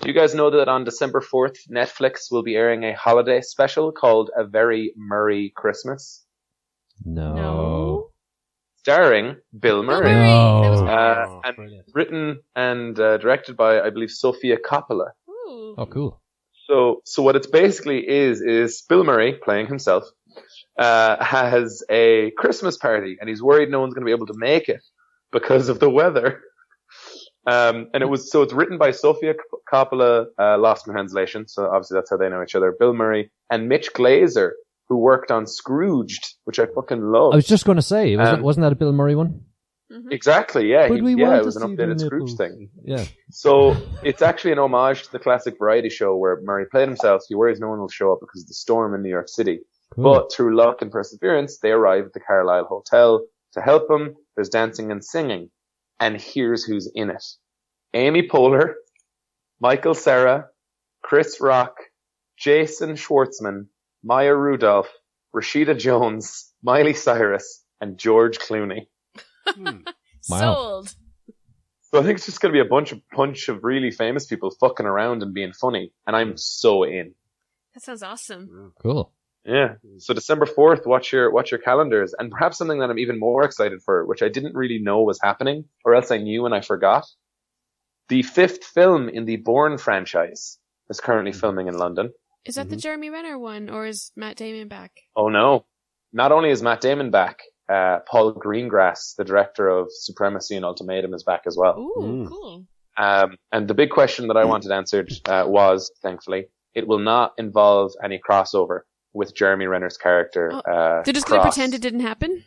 Do you guys know that on December 4th, Netflix will be airing a holiday special called A Very Murray Christmas, No. starring Bill Murray, Murray. That was and Brilliant. written and directed by, I believe, Sofia Coppola. Ooh. Oh, cool. So what it basically is Bill Murray playing himself has a Christmas party, and he's worried no one's going to be able to make it because of the weather. And it's written by Sofia Coppola, lost in translation. So obviously that's how they know each other. Bill Murray and Mitch Glazer, who worked on Scrooged, which I fucking love. I was just going to say, wasn't that a Bill Murray one? Exactly, yeah. But we it want was to an see the updated Scrooge nipples. thing. Yeah. So it's actually an homage to the classic variety show where Murray played himself. He worries no one will show up because of the storm in New York City. Cool. But through luck and perseverance, they arrive at the Carlisle Hotel to help him. There's dancing and singing. And here's who's in it. Amy Poehler, Michael Cera, Chris Rock, Jason Schwartzman, Maya Rudolph, Rashida Jones, Miley Cyrus, and George Clooney. Wow. Sold. So I think it's just going to be a bunch of really famous people fucking around and being funny. And I'm so in. That sounds awesome. Cool. Yeah. So December 4th, watch your calendars. And perhaps something that I'm even more excited for, which I didn't really know was happening, or else I knew and I forgot. The 5th film in the Bourne franchise is currently filming in London. Is that the Jeremy Renner one, or is Matt Damon back? Oh no. Not only is Matt Damon back, Paul Greengrass, the director of Supremacy and Ultimatum, is back as well. Ooh, cool. And the big question that I wanted answered was, thankfully, it will not involve any crossover with Jeremy Renner's character. They're just going to pretend it didn't happen?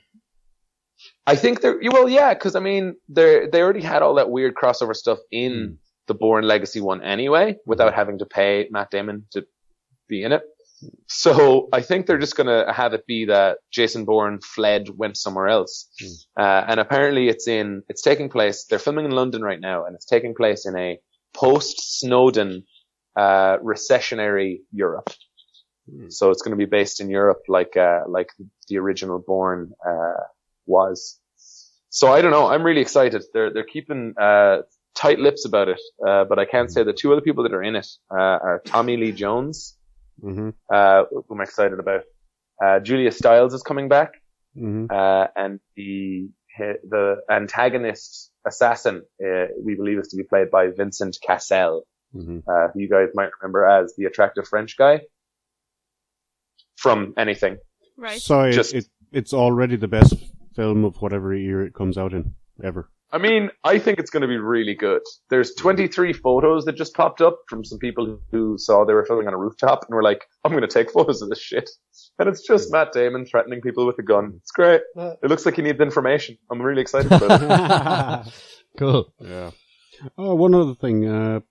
I think because I mean, they already had all that weird crossover stuff in the Bourne Legacy one anyway, without having to pay Matt Damon to be in it. So I think they're just going to have it be that Jason Bourne went somewhere else. And apparently it's taking place, they're filming in London right now, and it's taking place in a post-Snowden, recessionary Europe. So it's going to be based in Europe like the original Bourne, was. So I don't know. I'm really excited. They're keeping, tight lips about it. But I can say the two other people that are in it, are Tommy Lee Jones, who I'm excited about. Julia Stiles is coming back. And the antagonist assassin, we believe is to be played by Vincent Cassel, who you guys might remember as the attractive French guy from anything. Right. So it's already the best film of whatever year it comes out in, ever. I mean, I think it's going to be really good. There's 23 photos that just popped up from some people who saw they were filming on a rooftop and were like, I'm going to take photos of this shit. And it's just Matt Damon threatening people with a gun. It's great. It looks like he needs information. I'm really excited about it. Cool. Yeah. Oh, one other thing.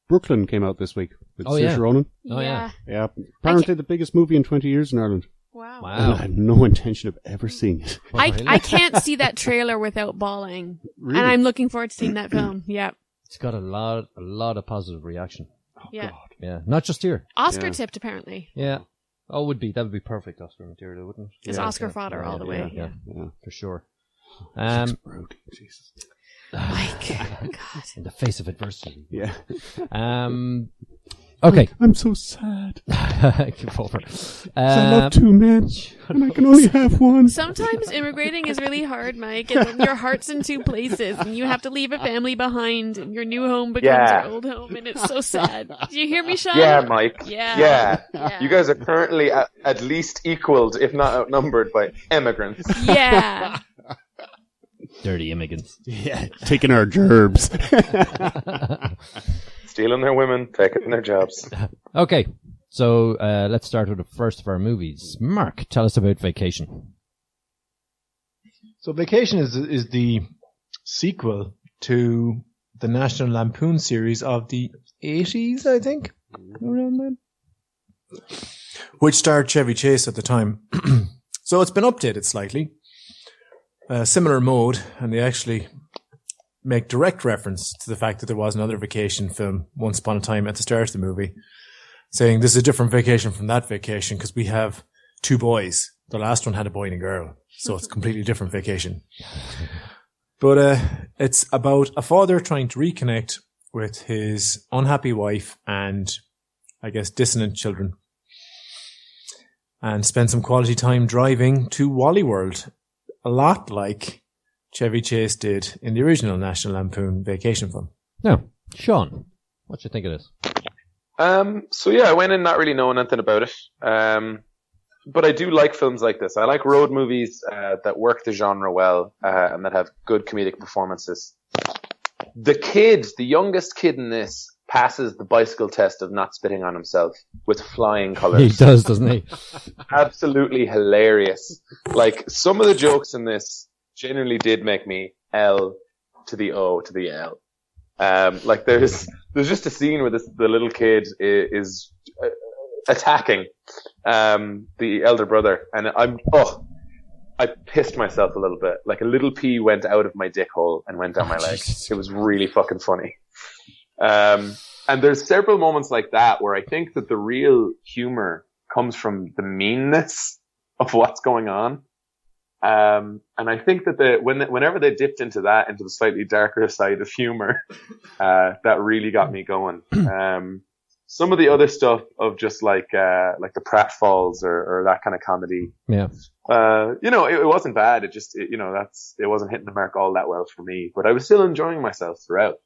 Brooklyn came out this week with Saoirse Ronan. Oh, yeah. Yeah. Apparently the biggest movie in 20 years in Ireland. Wow. And I have no intention of ever seeing it. I can't see that trailer without bawling. Really? And I'm looking forward to seeing that film. Yeah. It's got a lot of positive reaction. Yeah. God. Yeah. Not just here. Oscar tipped, apparently. Yeah. Oh, that would be perfect Oscar material, wouldn't it? It's Oscar fodder all the way. Yeah, for sure. Jesus. Mike. God. In the face of adversity. Yeah. Okay. I'm so sad. Give over. I love two men, and I can only have one. Sometimes immigrating is really hard, Mike, and then your heart's in two places, and you have to leave a family behind, and your new home becomes your old home, and it's so sad. Do you hear me, Shaun? Yeah, Mike. Yeah. You guys are currently at least equaled, if not outnumbered, by immigrants. Yeah. Dirty immigrants. Yeah, taking our gerbs. Stealing their women, taking their jobs. Okay, so let's start with the first of our movies. Mark, tell us about Vacation. So Vacation is the sequel to the National Lampoon series of the 80s, I think, around then, which starred Chevy Chase at the time. So it's been updated slightly. Similar mode, and they actually make direct reference to the fact that there was another vacation film once upon a time at the start of the movie, saying this is a different vacation from that vacation because we have two boys. The last one had a boy and a girl, so it's a completely different vacation. But it's about a father trying to reconnect with his unhappy wife and, I guess, dissonant children, and spend some quality time driving to Wally World, a lot like Chevy Chase did in the original National Lampoon Vacation film. Now, Shaun, what do you think of this? So yeah, I went in not really knowing anything about it. But I do like films like this. I like road movies that work the genre well and that have good comedic performances. the youngest kid in this passes the bicycle test of not spitting on himself with flying colours. He does, doesn't he? Absolutely hilarious. Like, some of the jokes in this genuinely did make me L to the O to the L. Like, there's just a scene where the little kid is attacking the elder brother, and I pissed myself a little bit. Like, a little pea went out of my dick hole and went down my leg. It was really fucking funny. And there's several moments like that where I think that the real humor comes from the meanness of what's going on. And I think that whenever they dipped into the slightly darker side of humor, that really got me going. Some of the other stuff of just like the pratfalls or that kind of comedy. Yeah. It wasn't bad. It wasn't hitting the mark all that well for me, but I was still enjoying myself throughout.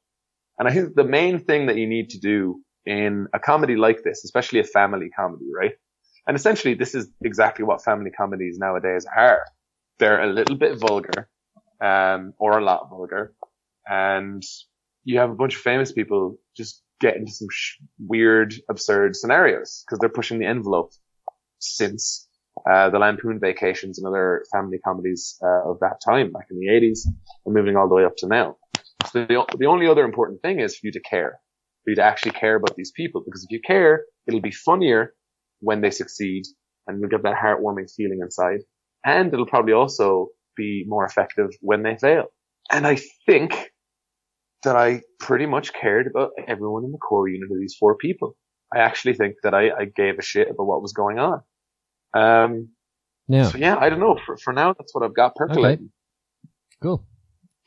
And I think the main thing that you need to do in a comedy like this, especially a family comedy, right? And essentially this is exactly what family comedies nowadays are. They're a little bit vulgar, or a lot vulgar. And you have a bunch of famous people just get into some weird, absurd scenarios because they're pushing the envelope since the Lampoon Vacations and other family comedies of that time, back in the 80s, and moving all the way up to now. So the only other important thing is for you to care, for you to actually care about these people, because if you care, it'll be funnier when they succeed, and you'll get that heartwarming feeling inside, and it'll probably also be more effective when they fail. And I think that I pretty much cared about everyone in the core unit of these 4 people. I actually think that I gave a shit about what was going on. So yeah, I don't know. For now, that's what I've got percolating. Okay. Cool.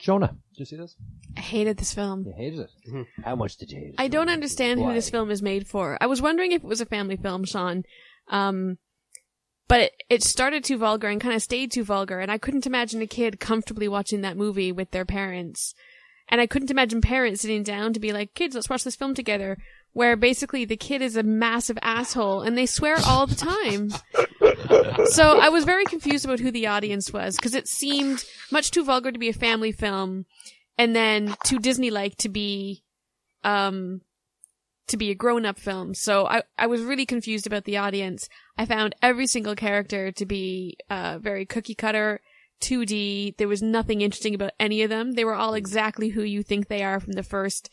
Shona, did you see this? I hated this film. You hated it? Mm-hmm. How much did you hate it? I don't understand who this film is made for. I was wondering if it was a family film, Shaun. But it started too vulgar and kind of stayed too vulgar, and I couldn't imagine a kid comfortably watching that movie with their parents. And I couldn't imagine parents sitting down to be like, kids, let's watch this film together, where basically the kid is a massive asshole and they swear all the time. So I was very confused about who the audience was, because it seemed much too vulgar to be a family film and then too Disney-like to be a grown-up film. So I was really confused about the audience. I found every single character to be very cookie-cutter, 2D. There was nothing interesting about any of them. They were all exactly who you think they are from the first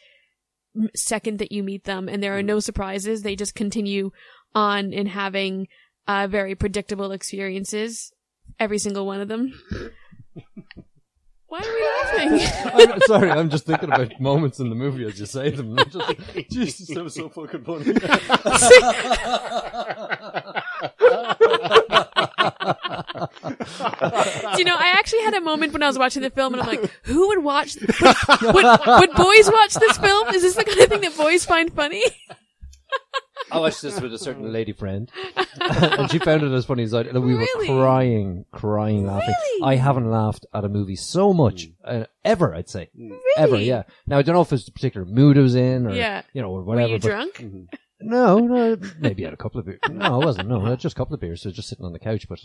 second that you meet them, and there are no surprises. They just continue on in having very predictable experiences, every single one of them. Why are we laughing? I'm sorry, I'm just thinking about moments in the movie as you say them. Jesus, that was so fucking funny. Do you know, I actually had a moment when I was watching the film and I'm like, who would watch, would boys watch this film? Is this the kind of thing that boys find funny? I watched this with a certain lady friend, and she found it as funny as I did. We were crying, laughing. Really? I haven't laughed at a movie so much, ever, I'd say. Really? Ever, yeah. Now, I don't know if it's a particular mood I was in, or, or whatever. Were you drunk? No, maybe I had a couple of beers. No, I wasn't, just a couple of beers, so just sitting on the couch, but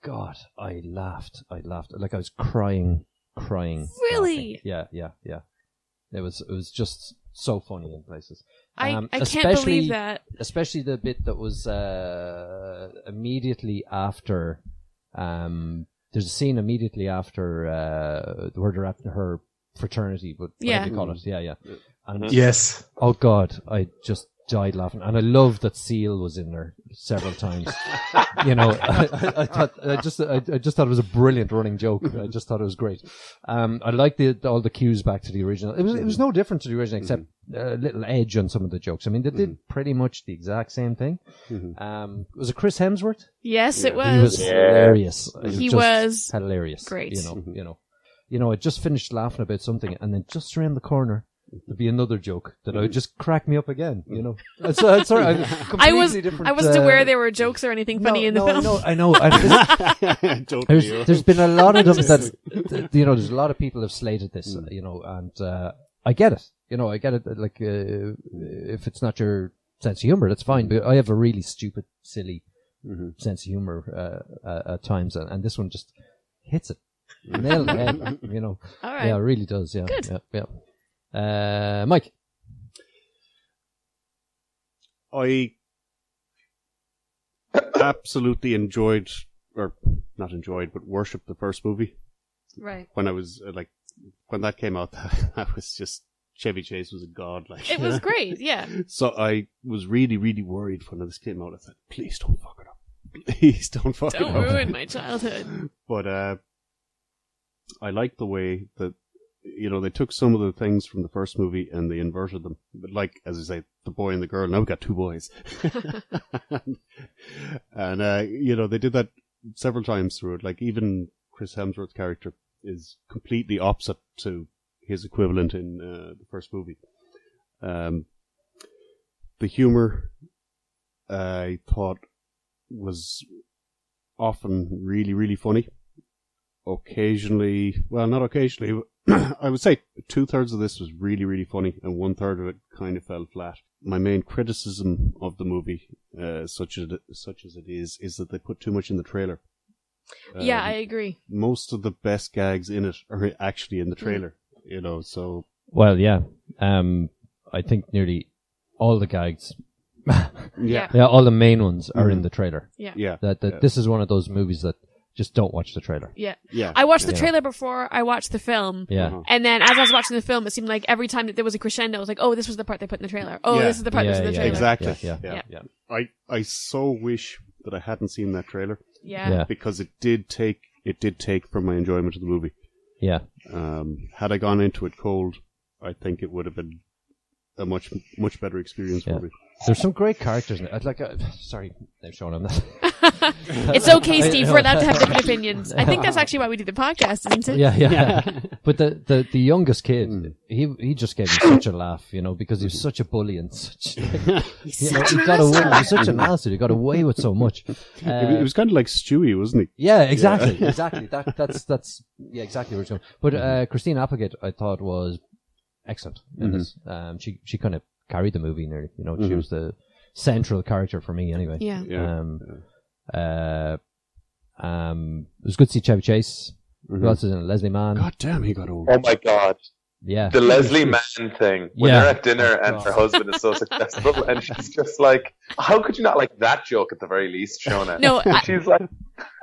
God, I laughed. Like I was crying. Really? Laughing. Yeah. It was just so funny in places. I can't believe that. Especially the bit that was immediately after. There's a scene immediately after where they're at her fraternity, but whatever you call it. Yeah. And yes. Oh God, I just died laughing, and I love that Seal was in there several times. I just thought it was a brilliant running joke. I just thought it was great. I like all the cues back to the original. It was no different to the original, except a little edge on some of the jokes. I mean, they did pretty much the exact same thing. Was it Chris Hemsworth? Yes, it was. He was hilarious. He was hilarious. Great. I just finished laughing about something, and then just around the corner there'd be another joke that would just crack me up again, Sorry, I wasn't aware there were jokes or anything funny in the film. I know. There's been a lot of them that, there's a lot of people have slated this, and I get it. I get it. Like, if it's not your sense of humor, that's fine. But I have a really stupid, silly sense of humor at times, and this one just hits it. Nailed it, All right. Yeah, it really does. Yeah. Good. Yeah. Mike. I absolutely enjoyed, or not enjoyed, but worshipped the first movie. Right. When I was when that came out, that was just, Chevy Chase was a god. Like, It was great, yeah. So I was really, really worried when this came out. I thought, please don't fuck it up. Please don't fuck it up. Don't ruin my childhood. But I like the way that, they took some of the things from the first movie and they inverted them. But like, as I say, the boy and the girl, now we've got two boys. And, they did that several times through it. Like, even Chris Hemsworth's character is completely opposite to his equivalent in the first movie. The humor, I thought, was often really, really funny. Occasionally, well, not occasionally, I would say 2/3 of this was really, really funny, and 1/3 of it kind of fell flat. My main criticism of the movie, such as it is that they put too much in the trailer. Yeah, I agree. Most of the best gags in it are actually in the trailer, so... Well, yeah. I think nearly all the gags, Yeah. all the main ones are in the trailer. Yeah. Yeah. This is one of those movies that just don't watch the trailer. Yeah. Yeah. I watched the trailer before I watched the film. Yeah. Uh-huh. And then as I was watching the film, it seemed like every time that there was a crescendo, I was like, oh, this was the part they put in the trailer. Oh, Yeah. this is the part that was in the trailer. Exactly. Yeah. I so wish that I hadn't seen that trailer, Yeah. because it did take from my enjoyment of the movie. Yeah. Had I gone into it cold, I think it would have been a much, much better experience for me. There's some great characters in it. Sorry, Shaun, I'm not. It's okay, Steve. We're allowed to have different opinions. I think that's actually why we do the podcast, isn't it? Yeah. But the youngest kid, he just gave me such a laugh, because he was such a bully and such. He got away. He was such an asshole. He got away with so much. It was kind of like Stewie, wasn't he? Yeah, exactly. That's exactly where it's going. But Christine Applegate, I thought, was excellent in this. She kind of carried the movie nearly. She was the central character for me anyway. Yeah. It was good to see Chevy Chase. Who else is in it? Leslie Mann. God damn, he got old. Oh my god. Yeah. The Leslie Mann thing. When Yeah. they're at dinner and her husband is so successful and she's just like, how could you not like that joke at the very least, Shona? No, She's like,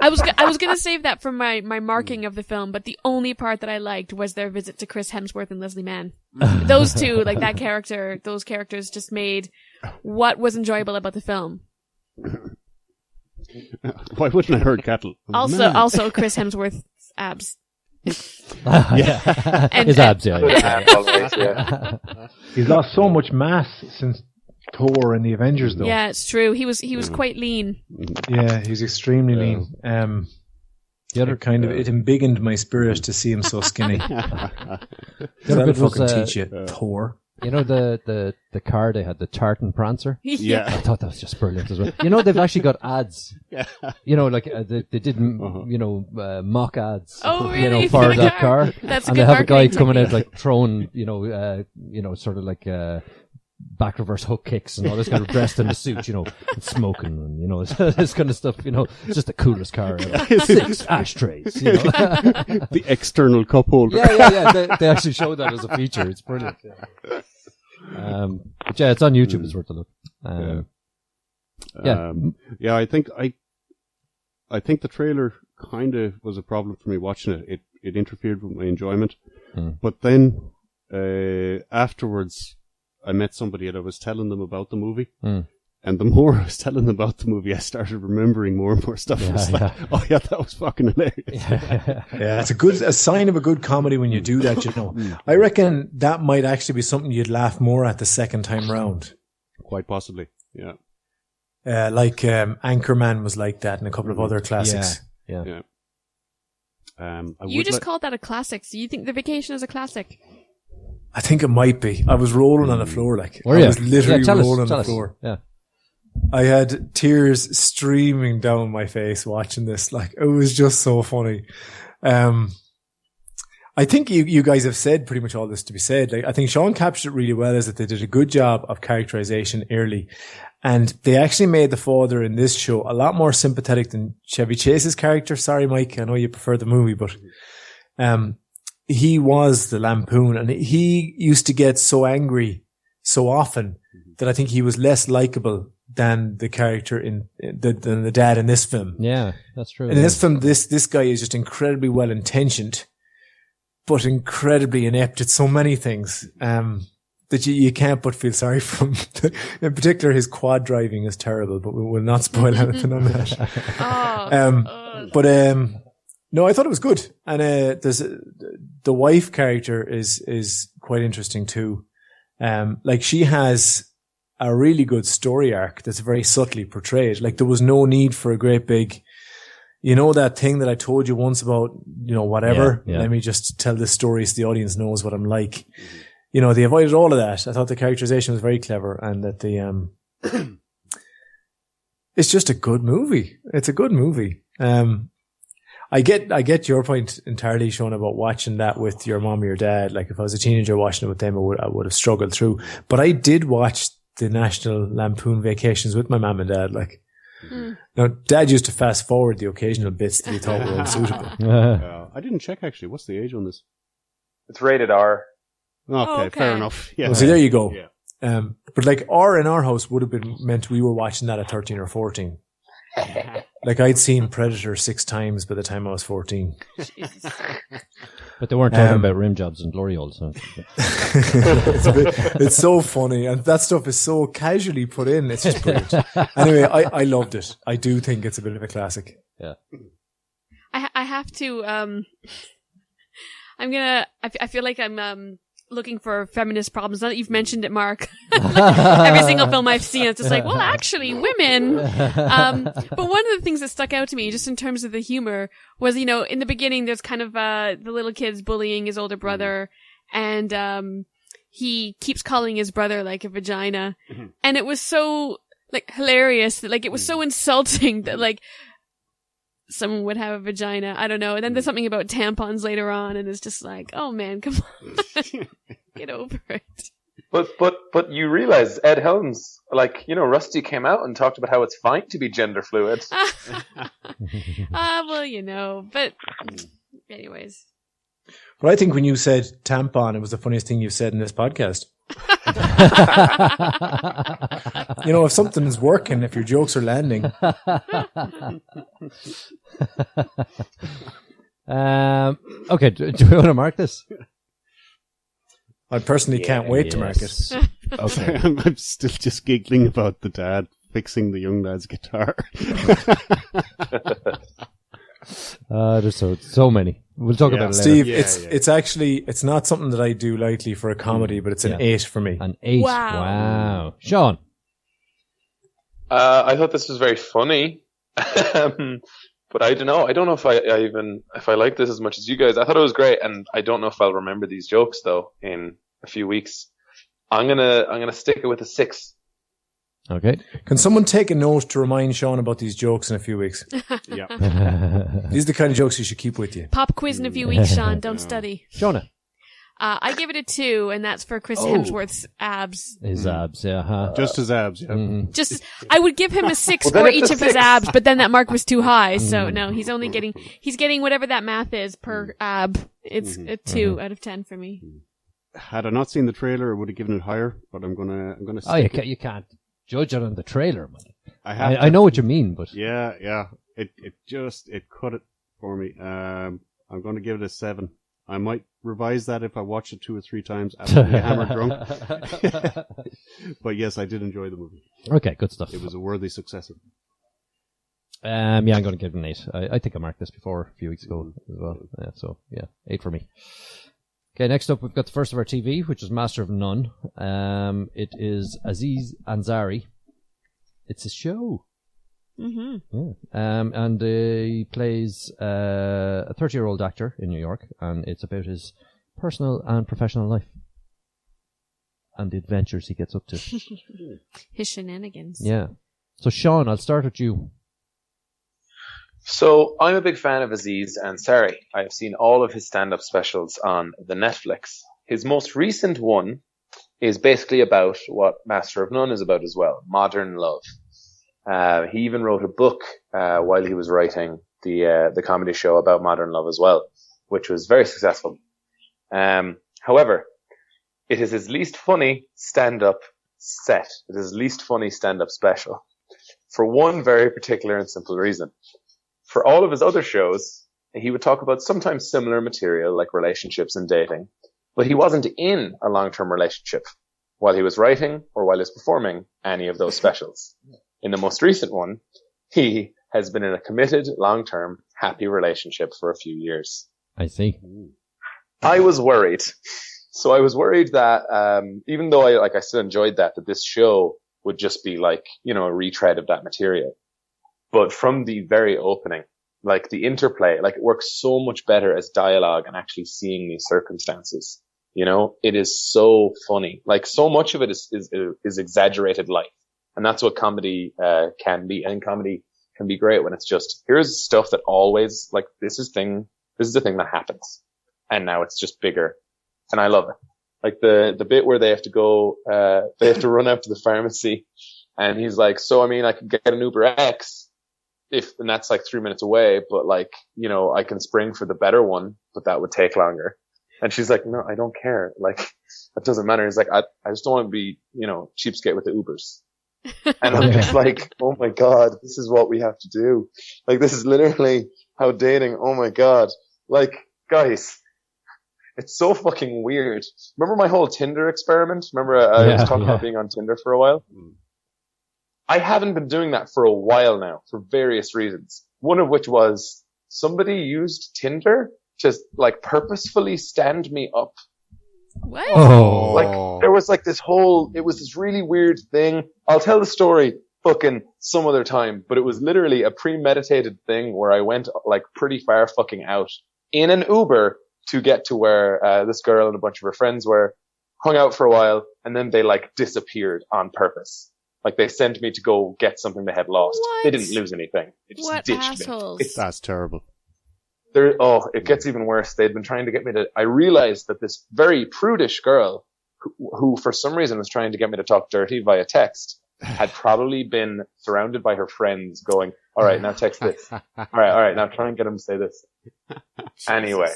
I was going to save that from my marking of the film, but the only part that I liked was their visit to Chris Hemsworth and Leslie Mann. Those two, like those characters just made what was enjoyable about the film. Why wouldn't I hurt cattle? Also Chris Hemsworth's abs. Yeah. And- His abs, yeah. always, yeah. He's lost so much mass since Thor and the Avengers, though. Yeah, it's true. He was quite lean. Yeah, he's extremely lean. The other kind of, it embiggened my spirit to see him so skinny. The That'll other bit was, fucking teach you, Thor. The car they had, the Tartan Prancer. Yeah. I thought that was just brilliant as well. They've actually got ads. Yeah. They did, mock ads. Oh, really? For the that car. That's a And good they have a guy marketing coming technique. out like throwing, sort of like back reverse hook kicks and all this kind of dressed in a suit, and smoking and this kind of stuff. It's just the coolest car ever. 6 ashtrays. The external cup holder. Yeah. They actually showed that as a feature. It's brilliant. Yeah. But yeah, it's on YouTube. It's worth a look. I think the trailer kind of was a problem for me watching it. It interfered with my enjoyment. But then afterwards, I met somebody and I was telling them about the movie. And the more I was telling them about the movie, I started remembering more and more stuff. I was like, oh yeah, that was fucking hilarious. Yeah, it's a sign of a good comedy when you do that, I reckon that might actually be something you'd laugh more at the second time round. Quite possibly, yeah. Anchorman was like that and a couple of other classics. Yeah. You just called that a classic. So you think The Vacation is a classic? I think it might be. I was rolling on the floor, Were I you? was literally tell rolling us, on the floor. Yeah. I had tears streaming down my face watching this. It was just so funny. I think you guys have said pretty much all this to be said. I think Shaun captured it really well, is that they did a good job of characterization early. And they actually made the father in this show a lot more sympathetic than Chevy Chase's character. Sorry, Mike, I know you prefer the movie, but he was the Lampoon, and he used to get so angry so often that I think he was less likable than the character than the dad in this film. Yeah, that's true. And in this film, this guy is just incredibly well intentioned, but incredibly inept at so many things that you can't but feel sorry for him. In particular, his quad driving is terrible, but we will not spoil anything on that. No, I thought it was good, and the wife character is quite interesting too. Like she has a really good story arc that's very subtly portrayed. Like there was no need for a great big, that thing that I told you once about, whatever. Yeah. Let me just tell this story so the audience knows what I'm like. They avoided all of that. I thought the characterization was very clever, and that it's just a good movie. It's a good movie. I get your point entirely, Shona, about watching that with your mom or your dad. Like if I was a teenager watching it with them, I would have struggled through. But I did watch the National Lampoon Vacations with my mom and dad. Like, now Dad used to fast forward the occasional bits that he thought were unsuitable. I didn't check actually. What's the age on this? It's rated R. Okay, fair enough. Yeah. Well, see, there you go. Yeah. But like R in our house would have been meant we were watching that at 13 or 14. Like I'd seen Predator 6 times by the time I was 14. But they weren't talking about rim jobs and glory holes. So. It's so funny, and that stuff is so casually put in. It's just brilliant. Anyway, I loved it. I do think it's a bit of a classic. Yeah. I have to. I feel like I'm looking for feminist problems. Now that you've mentioned it, Mark, every single film I've seen, it's just like, well, actually, women. But one of the things that stuck out to me, just in terms of the humor, was, in the beginning, there's kind of the little kid's bullying his older brother, and he keeps calling his brother like a vagina, and it was so hilarious that it was so insulting that someone would have a vagina. I don't know. And then there's something about tampons later on, and it's just like, oh man, come on. Get over it. But you realize Ed Helms, Rusty came out and talked about how it's fine to be gender fluid. But anyways. But I think when you said tampon, it was the funniest thing you've said in this podcast. If something's working, if your jokes are landing. Okay, do we want to mark this? I personally can't wait to mark it. Okay. I'm still just giggling about the dad fixing the young lad's guitar. There's so many. We'll talk about it later. Steve, it's actually, it's not something that I do lightly for a comedy, but it's an 8 for me. An 8. Wow. Shaun. I thought this was very funny. But I don't know. I don't know if I like this as much as you guys. I thought it was great, and I don't know if I'll remember these jokes though in a few weeks. I'm gonna stick it with a 6. Okay. Can someone take a note to remind Shaun about these jokes in a few weeks? Yeah. These are the kind of jokes you should keep with you. Pop quiz in a few weeks, Shaun. Don't study. Shona. I give it a 2, and that's for Chris Hemsworth's abs. His abs, yeah. Huh? Just his abs, yeah. Mm-hmm. I would give him a 6 for each of his abs, but then that mark was too high, so no, he's getting whatever that math is per ab. It's a 2 out of 10 for me. Had I not seen the trailer, I would have given it higher, but I'm gonna Oh, you can't judge it on the trailer, man. I know what you mean, but yeah. It cut it for me. I'm going to give it a 7. I might revise that if I watch it 2 or 3 times after being hammered drunk. But yes, I did enjoy the movie. Okay, good stuff. It was a worthy successor. I'm going to give it an 8. I think I marked this before a few weeks ago as well. 8 for me. Okay, next up we've got the first of our TV, which is Master of None. It is Aziz Ansari. It's a show. Mm-hmm. Yeah. And he plays a 30-year-old actor in New York, and it's about his personal and professional life and the adventures he gets up to. His shenanigans. Yeah. So, Shaun, I'll start with you. So I'm a big fan of Aziz Ansari. I have seen all of his stand-up specials on the Netflix. His most recent one is basically about what Master of None is about as well, modern love. He even wrote a book while he was writing the comedy show about modern love as well, which was very successful. However, it is his least funny stand-up set. It is his least funny stand-up special. For one very particular and simple reason. For all of his other shows, he would talk about sometimes similar material like relationships and dating, but he wasn't in a long-term relationship while he was writing or while he was performing any of those specials. In the most recent one, he has been in a committed, long-term, happy relationship for a few years. I see. I was worried. So I was worried that, even though I still enjoyed that this show would just be like, a retread of that material. But from the very opening, like the interplay, like it works so much better as dialogue and actually seeing these circumstances. It is so funny. Like so much of it is exaggerated life. And that's what comedy, can be. And comedy can be great when it's just, here's stuff that always, like, this is the thing that happens. And now it's just bigger. And I love it. Like the bit where they have to go, they have to run out to the pharmacy and he's like, so, I could get an Uber X and that's like 3 minutes away, but like, I can spring for the better one, but that would take longer. And she's like, no, I don't care. Like, that doesn't matter. He's like, I just don't want to be, cheapskate with the Ubers. And I'm just like, oh my God, this is what we have to do. Like, this is literally how dating, oh my God. Like, guys, it's so fucking weird. Remember my whole Tinder experiment? Remember I was talking about being on Tinder for a while? I haven't been doing that for a while now for various reasons. One of which was somebody used Tinder to like purposefully stand me up. What? Oh. Like there was like it was this really weird thing. I'll tell the story fucking some other time, but it was literally a premeditated thing where I went like pretty far fucking out in an Uber to get to where this girl and a bunch of her friends were, hung out for a while, and then they like disappeared on purpose. Like they sent me to go get something they had lost. What? They didn't lose anything. They just What ditched assholes? me. That's terrible. It gets even worse. They'd been trying to get me to, I realized that this very prudish girl who for some reason was trying to get me to talk dirty via text had probably been surrounded by her friends going, all right, now text this. All right, now try and get him to say this. Anyway,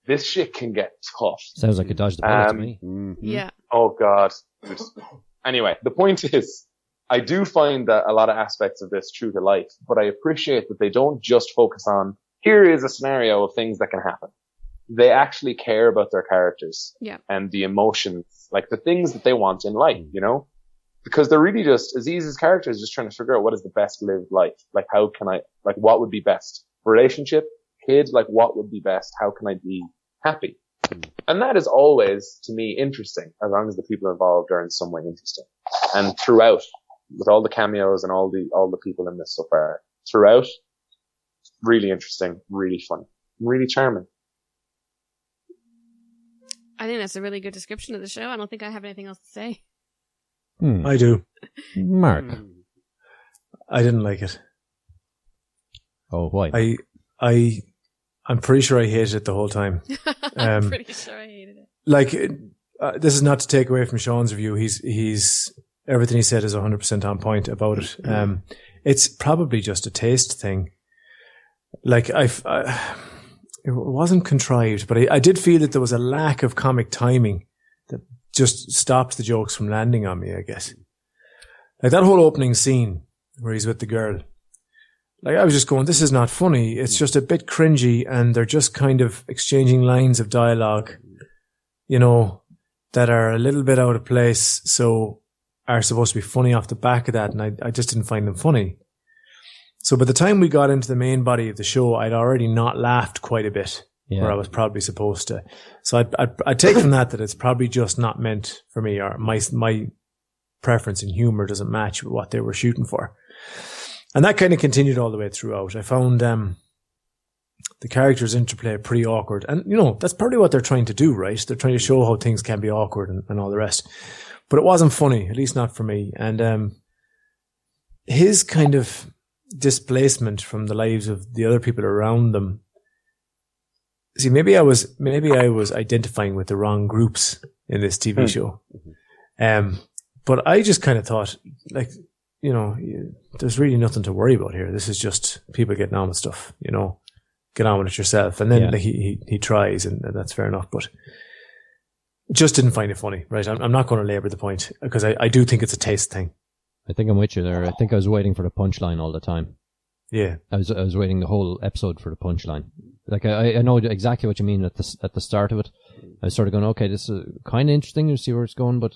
this shit can get tough. Sounds like a dodge the bullet to me. Mm-hmm. Yeah. Oh God. Anyway, the point is, I do find that a lot of aspects of this true to life, but I appreciate that they don't just focus on, here is a scenario of things that can happen. They actually care about their characters. Yeah. And the emotions, like the things that they want in life, because they're really just, Aziz's character is just trying to figure out what is the best lived life. Like how can I, like what would be best? Relationship, kid, like what would be best? How can I be happy? And that is always, to me, interesting, as long as the people involved are in some way interesting. And throughout, with all the cameos and all the people in this so far, throughout, really interesting, really funny, really charming. I think that's a really good description of the show. I don't think I have anything else to say. I do. Mark. I didn't like it. Oh, why? I'm pretty sure I hated it the whole time. I'm pretty sure I hated it. Like, this is not to take away from Shaun's review. He's everything he said is 100% on point about it. It's probably just a taste thing. Like, it wasn't contrived, but I did feel that there was a lack of comic timing that just stopped the jokes from landing on me, I guess. Like that whole opening scene where he's with the girl. Like, I was just going, this is not funny. It's just a bit cringy, and they're just kind of exchanging lines of dialogue, that are a little bit out of place, so are supposed to be funny off the back of that, and I just didn't find them funny. So by the time we got into the main body of the show, I'd already not laughed quite a bit, where I was probably supposed to. So I'd take from that it's probably just not meant for me, or my preference in humor doesn't match with what they were shooting for. And that kind of continued all the way throughout. I found the characters' interplay pretty awkward. And, that's probably what they're trying to do, right? They're trying to show how things can be awkward and all the rest. But it wasn't funny, at least not for me. And his kind of displacement from the lives of the other people around them. See, maybe I was identifying with the wrong groups in this TV show. But I just kind of thought, like, there's really nothing to worry about here. This is just people getting on with stuff, get on with it yourself. And then he tries, and that's fair enough. But just didn't find it funny, right? I'm not going to labour the point, because I do think it's a taste thing. I think I'm with you there. I think I was waiting for the punchline all the time. Yeah. I was waiting the whole episode for the punchline. Like, I know exactly what you mean at the start of it. I was sort of going, okay, this is kind of interesting to see where it's going, but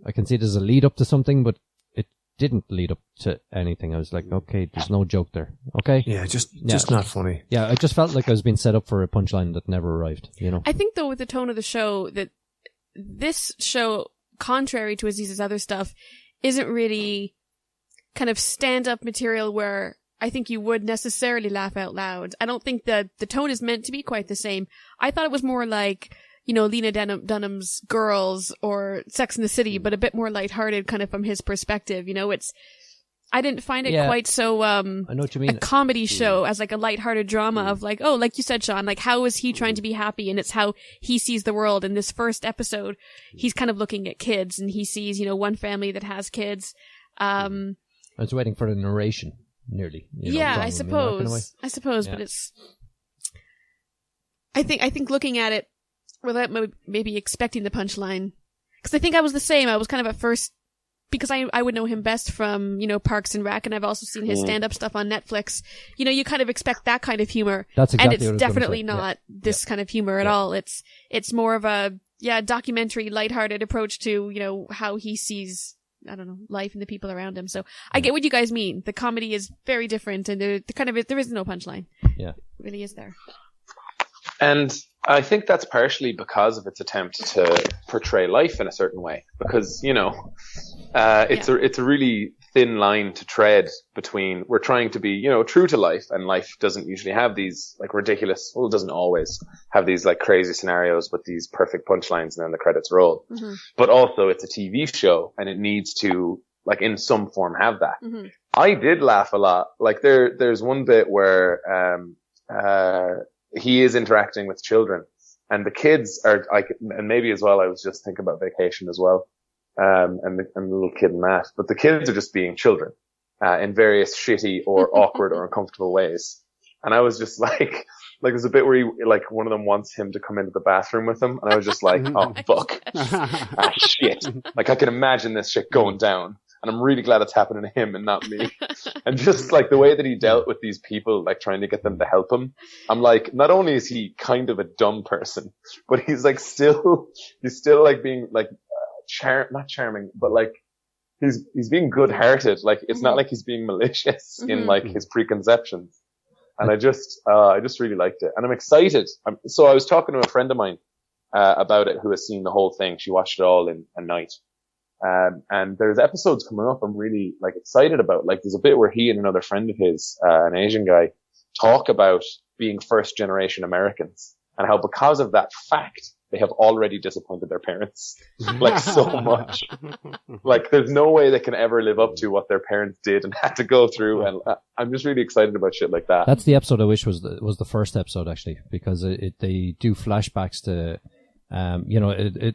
I can see there's a lead up to something, but it didn't lead up to anything. I was like, okay, there's no joke there. Okay? Yeah, just not funny. Yeah, I just felt like I was being set up for a punchline that never arrived, you know? I think, though, with the tone of the show, that this show, contrary to Aziz's other stuff, isn't really kind of stand-up material where I think you would necessarily laugh out loud. I don't think the tone is meant to be quite the same. I thought it was more like, you know, Lena Dunham's Girls or Sex and the City, but a bit more lighthearted kind of from his perspective. You know, I didn't find it quite so, I know what you mean. a comedy show as like a lighthearted drama of like, oh, like you said, Shaun, like how is he trying to be happy? And it's how he sees the world. In this first episode, he's kind of looking at kids and he sees, you know, one family that has kids. I was waiting for the narration. Nearly. I suppose. Yeah. But it's, I think looking at it without maybe expecting the punchline, because I think I was the same. I was kind of at first, because I would know him best from, you know, Parks and Rec, and I've also seen his stand-up stuff on Netflix. You know, you kind of expect that kind of humor. That's exactly and it's definitely not this kind of humor at all. It's more of a, documentary, lighthearted approach to, you know, how he sees, I don't know, life and the people around him. So I get what you guys mean. The comedy is very different, and there is no punchline. Yeah, it really is there. And I think that's partially because of its attempt to portray life in a certain way, because, you know, it's a really thin line to tread between, we're trying to be, you know, true to life, and life doesn't usually have these like ridiculous, well, it doesn't always have these like crazy scenarios with these perfect punchlines and then the credits roll. Mm-hmm. But also it's a TV show and it needs to, like, in some form have that. Mm-hmm. I did laugh a lot. Like there's one bit where he is interacting with children, and the kids are, and maybe as well, I was just thinking about Vacation as well. And the little kid and Matt, but the kids are just being children, in various shitty or awkward or uncomfortable ways. And I was just like there's a bit where one of them wants him to come into the bathroom with him. And I was just like, oh, fuck. Shit. Like, I can imagine this shit going down. And I'm really glad it's happening to him and not me. And just like the way that he dealt with these people, like trying to get them to help him. I'm like, not only is he kind of a dumb person, but he's like still like being like, not charming, but like he's being good-hearted. Like, it's not like he's being malicious in like his preconceptions. And I just really liked it, and I'm excited. So I was talking to a friend of mine about it who has seen the whole thing. She watched it all in a night, and there's episodes coming up I'm really like excited about. Like, there's a bit where he and another friend of his, an Asian guy, talk about being first-generation Americans and how because of that fact, they have already disappointed their parents, like, so much. Like, there's no way they can ever live up to what their parents did and had to go through. And I'm just really excited about shit like that. That's the episode I wish was the first episode, actually, because they do flashbacks to, you know,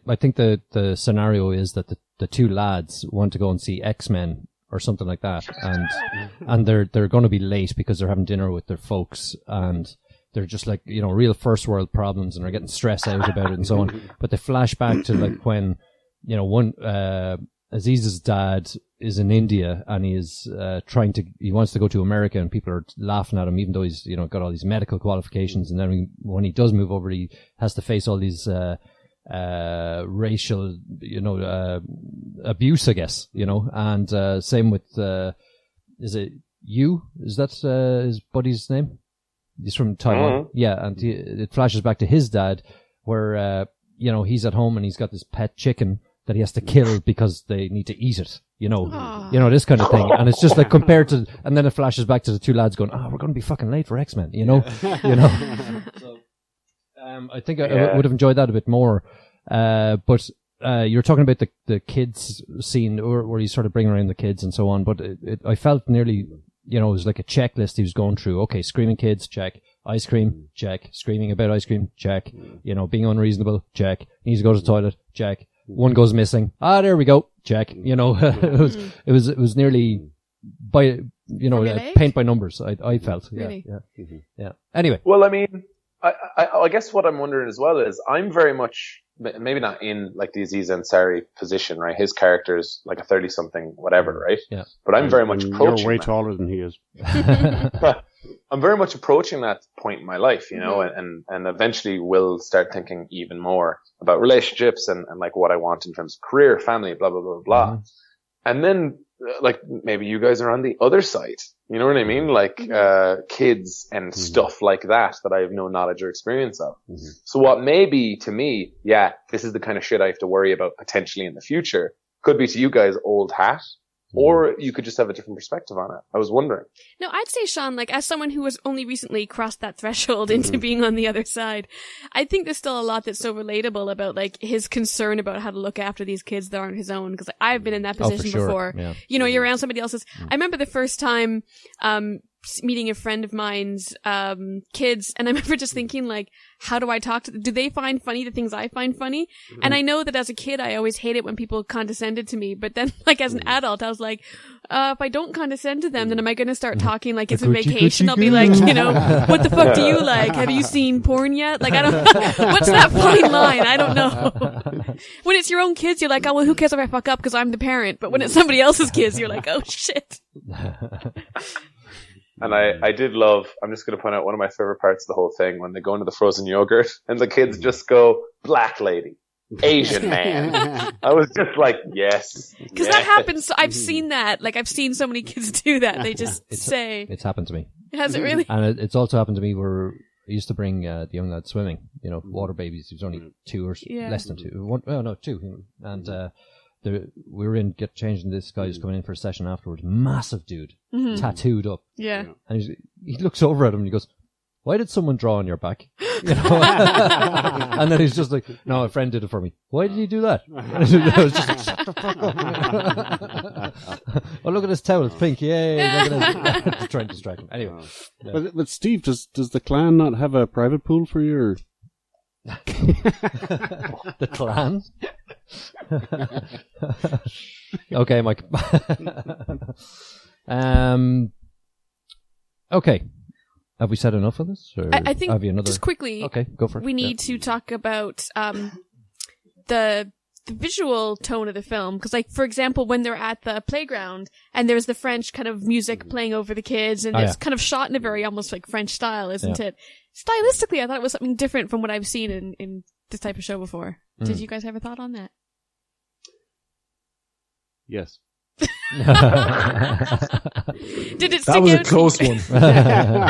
I think the scenario is that the two lads want to go and see X-Men or something like that, and they're going to be late because they're having dinner with their folks, and they're just like, you know, real first world problems, and they're getting stressed out about it and so on. But they flash back to like when, you know, Aziz's dad is in India, and he is he wants to go to America, and people are laughing at him, even though he's, you know, got all these medical qualifications. And then when he does move over, he has to face all these racial, you know, abuse, I guess, you know. And same with is it Yu? Is that his buddy's name? He's from Taiwan. Mm-hmm. Yeah, and it flashes back to his dad, where you know, he's at home and he's got this pet chicken that he has to kill because they need to eat it. You know, you know, this kind of thing. And it's just like compared to, and then it flashes back to the two lads going, "Oh, we're going to be fucking late for X-Men." You know, you know. So, I think I would have enjoyed that a bit more. But you're talking about the kids scene, where he's sort of bringing around the kids and so on. But I felt nearly, you know, it was like a checklist he was going through. Okay, screaming kids, check. Ice cream, check. Screaming about ice cream, check. You know, being unreasonable, check. Needs to go to the toilet, check. One goes missing. There we go, check. You know, it was nearly by Formulaic? paint by numbers. I felt Really? yeah. Anyway, Well, I mean, I guess what I'm wondering as well is I'm very much, maybe not in like the Aziz Ansari position, right? His character's like a 30-something, whatever, right? Yeah. But I'm very much approaching You're way that. taller than he is. I'm very much approaching that point in my life, and eventually will start thinking even more about relationships and like what I want in terms of career, family, blah, blah, blah, blah. Mm-hmm. And then, like, maybe you guys are on the other side. You know what I mean? Like, kids and stuff like that I have no knowledge or experience of. Mm-hmm. So what may be to me, this is the kind of shit I have to worry about potentially in the future, could be to you guys old hat. Or you could just have a different perspective on it. I was wondering. No, I'd say, Shaun, like, as someone who has only recently crossed that threshold into being on the other side, I think there's still a lot that's so relatable about, like, his concern about how to look after these kids that aren't his own. Because I've been in that position for sure. before. Yeah. You're around somebody else's. I remember the first time, meeting a friend of mine's, kids, and I remember just thinking, like, how do I talk to them? Do they find funny the things I find funny? And I know that as a kid, I always hated when people condescended to me, but then, like, as an adult, I was like, if I don't condescend to them, then am I going to start talking like it's a vacation? I'll be like, what the fuck do you like? Have you seen porn yet? Like, I don't, what's that fine line? I don't know. When it's your own kids, you're like, oh, well, who cares if I fuck up because I'm the parent? But when it's somebody else's kids, you're like, oh shit. And I did love, I'm just going to point out one of my favorite parts of the whole thing when they go into the frozen yogurt and the kids just go, black lady, Asian man. I was just like, yes. Because that happens. I've seen that. Like, I've seen so many kids do that. They just say. It's happened to me. Has it really? And it's also happened to me where I used to bring the young lad swimming, water babies. He was only 2 or less than 2. 2. And we were changing. This guy was coming in for a session afterwards. Massive dude, tattooed up. Yeah. And he looks over at him and he goes, "Why did someone draw on your back?" And then he's just like, "No, a friend did it for me." "Why did he do that?" I was just like, "Shut the fuck up." "Oh, look at this towel, it's pink, yay." Just trying to distract him. Anyway. But Steve, does the clan not have a private pool for you? Or? The clan? Okay, Mike. Okay. Have we said enough of this? Or I think have you another? Just quickly, okay, go for it. We need to talk about the visual tone of the film. Because, like, for example, when they're at the playground and there's the French kind of music playing over the kids, and it's kind of shot in a very almost like French style, isn't it? Stylistically, I thought it was something different from what I've seen in this type of show before. Did you guys have a thought on that? Yes. Did it stick That was a out close one.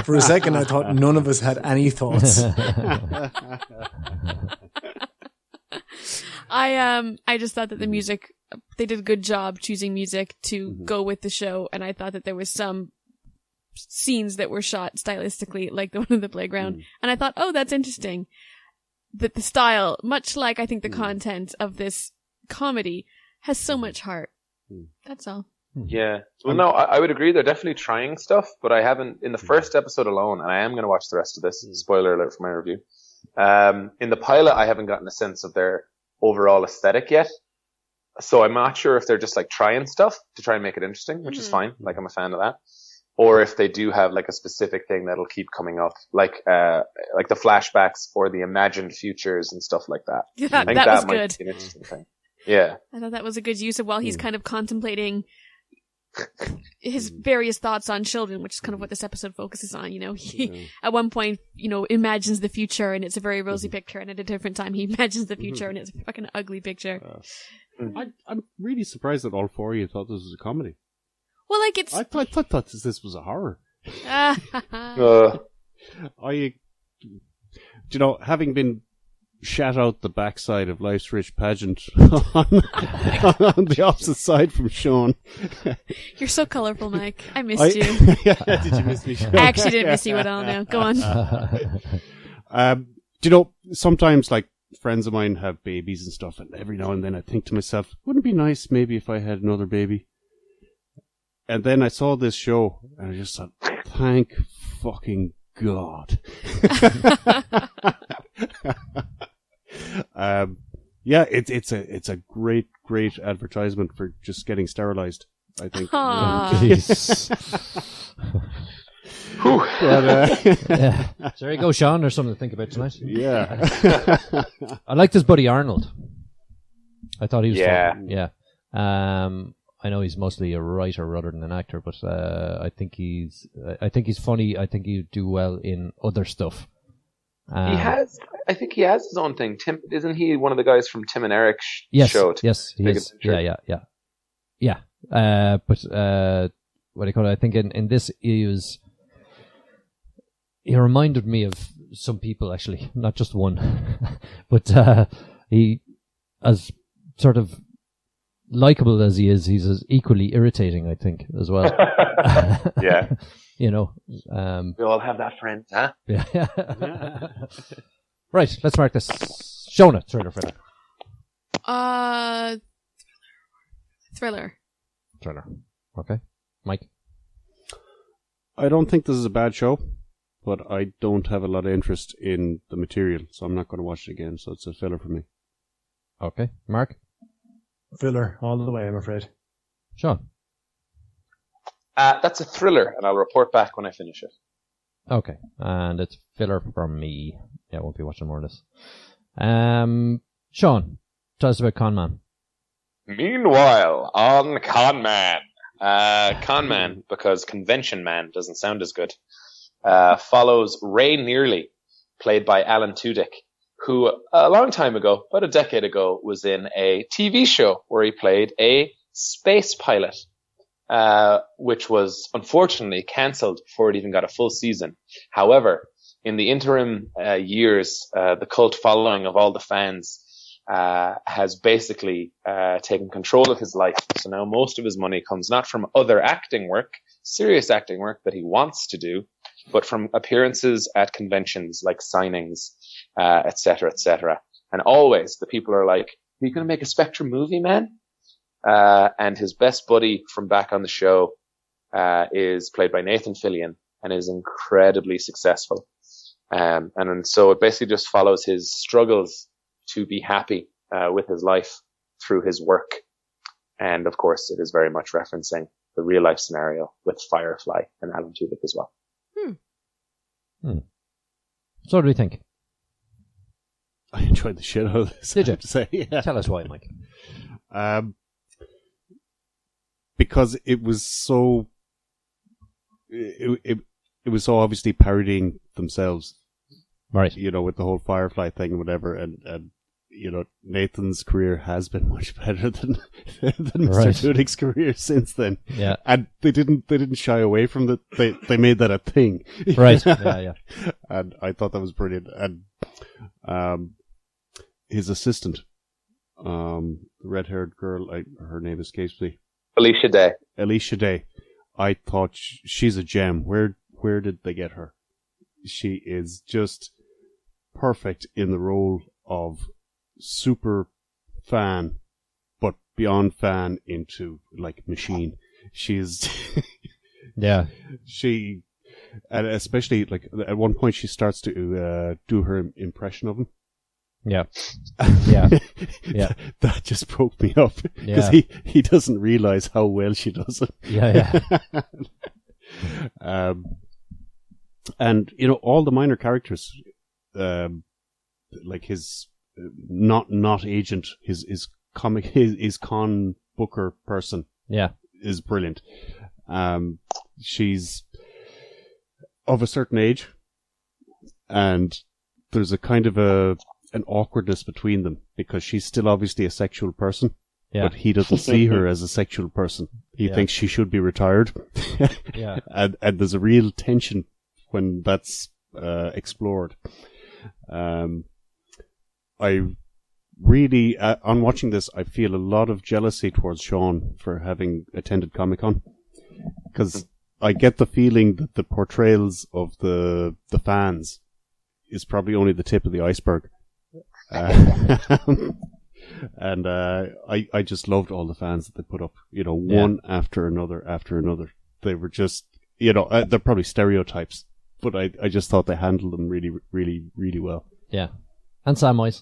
For a second, I thought none of us had any thoughts. I just thought that the music, they did a good job choosing music to go with the show, and I thought that there was some scenes that were shot stylistically, like the one in the playground, and I thought, oh, that's interesting. That the style, much like I think the content of this comedy, has so much heart. That's all. Yeah. Well, no, I would agree. They're definitely trying stuff, but I haven't, in the first episode alone, and I am going to watch the rest of this, spoiler alert for my review. In the pilot, I haven't gotten a sense of their overall aesthetic yet. So I'm not sure if they're just like trying stuff to try and make it interesting, which is fine. Like, I'm a fan of that. Or if they do have like a specific thing that'll keep coming up, like the flashbacks or the imagined futures and stuff like that. Yeah, I think that was might good. be an interesting thing. Yeah. I thought that was a good use of while he's kind of contemplating his various thoughts on children, which is kind of what this episode focuses on. He at one point, imagines the future and it's a very rosy picture, and at a different time he imagines the future and it's a fucking ugly picture. I'm really surprised that all 4 of you thought this was a comedy. Well, like, it's... I thought this was a horror. Having been shat out the backside of life's rich pageant on the opposite side from Shaun. You're so colourful, Mike. I missed you. Did you miss me, Shaun? I actually didn't miss you at all now. Go on. Sometimes, like, friends of mine have babies and stuff, and every now and then I think to myself, wouldn't it be nice maybe if I had another baby? And then I saw this show, and I just thought, thank fucking God. It's a great advertisement for just getting sterilized. I think. Jeez. Yeah. So there you go, Shaun. There's something to think about tonight. Yeah. I liked his buddy Arnold. I thought he was fun. Yeah. Yeah. I know he's mostly a writer rather than an actor, but I think he's funny. I think he'd do well in other stuff. I think he has his own thing. Tim, isn't he one of the guys from Tim and Eric's show? Yes, he is. Yeah. But what do you call it? I think in this he reminded me of some people, actually, not just one, but he, as sort of likable as he is, he's as equally irritating, I think, as well. Yeah. You know, we all have that friend, huh? Yeah. Right, let's mark this. Shona, thriller. Thriller. Okay. Mike? I don't think this is a bad show, but I don't have a lot of interest in the material, so I'm not going to watch it again, so it's a filler for me. Okay. Mark? Filler all the way, I'm afraid. Shaun? That's a thriller, and I'll report back when I finish it. Okay. And it's filler for me. Yeah, I won't be watching more of this. Shaun, tell us about Con Man. Meanwhile, on Con Man. Con Man, because Convention Man doesn't sound as good, follows Ray Nearly, played by Alan Tudyk, who a long time ago, about a decade ago, was in a TV show where he played a space pilot, which was unfortunately cancelled before it even got a full season. However, in the interim years, the cult following of all the fans has basically taken control of his life. So now most of his money comes not from other acting work, serious acting work that he wants to do, but from appearances at conventions like signings, etc., etc. And always the people are like, "Are you going to make a Spectrum movie, man?" And his best buddy from back on the show is played by Nathan Fillion and is incredibly successful. And so it basically just follows his struggles to be happy with his life through his work. And of course, it is very much referencing the real life scenario with Firefly and Alan Tudyk as well. So what do we think? I enjoyed the shit out of this. Did you? I have to say, yeah. Tell us why, Mike. Because it was so, it was so obviously parodying themselves, Right. you know, with the whole Firefly thing and whatever, and you know, Nathan's career has been much better than Mr. Right. Tudyk's career since then. Yeah. And they didn't shy away from that. They made that a thing. Right. Yeah. And I thought that was brilliant. And his assistant, the red-haired girl, her name escapes me. Alicia Day. I thought she's a gem. Where did they get her? She is just perfect in the role of super fan, but beyond fan into like machine. She's Yeah. she, and especially like at one point she starts to do her impression of him. Yeah. Yeah. Yeah. That just broke me up because Yeah. he doesn't realize how well she does it. Yeah. And you know, all the minor characters, like his not agent, his comic, his con booker person, Yeah. is brilliant. She's of a certain age, and there's a kind of an awkwardness between them because she's still obviously a sexual person. Yeah. But he doesn't see her as a sexual person. He thinks she should be retired. Yeah. And there's a real tension when that's explored. I really, on watching this, I feel a lot of jealousy towards Shaun for having attended Comic-Con. Because I get the feeling that the portrayals of the fans is probably only the tip of the iceberg. And I just loved all the fans that they put up, you know, one after another. They were just, you know, they're probably stereotypes, but I just thought they handled them really, really, really well. Yeah. And Samwise.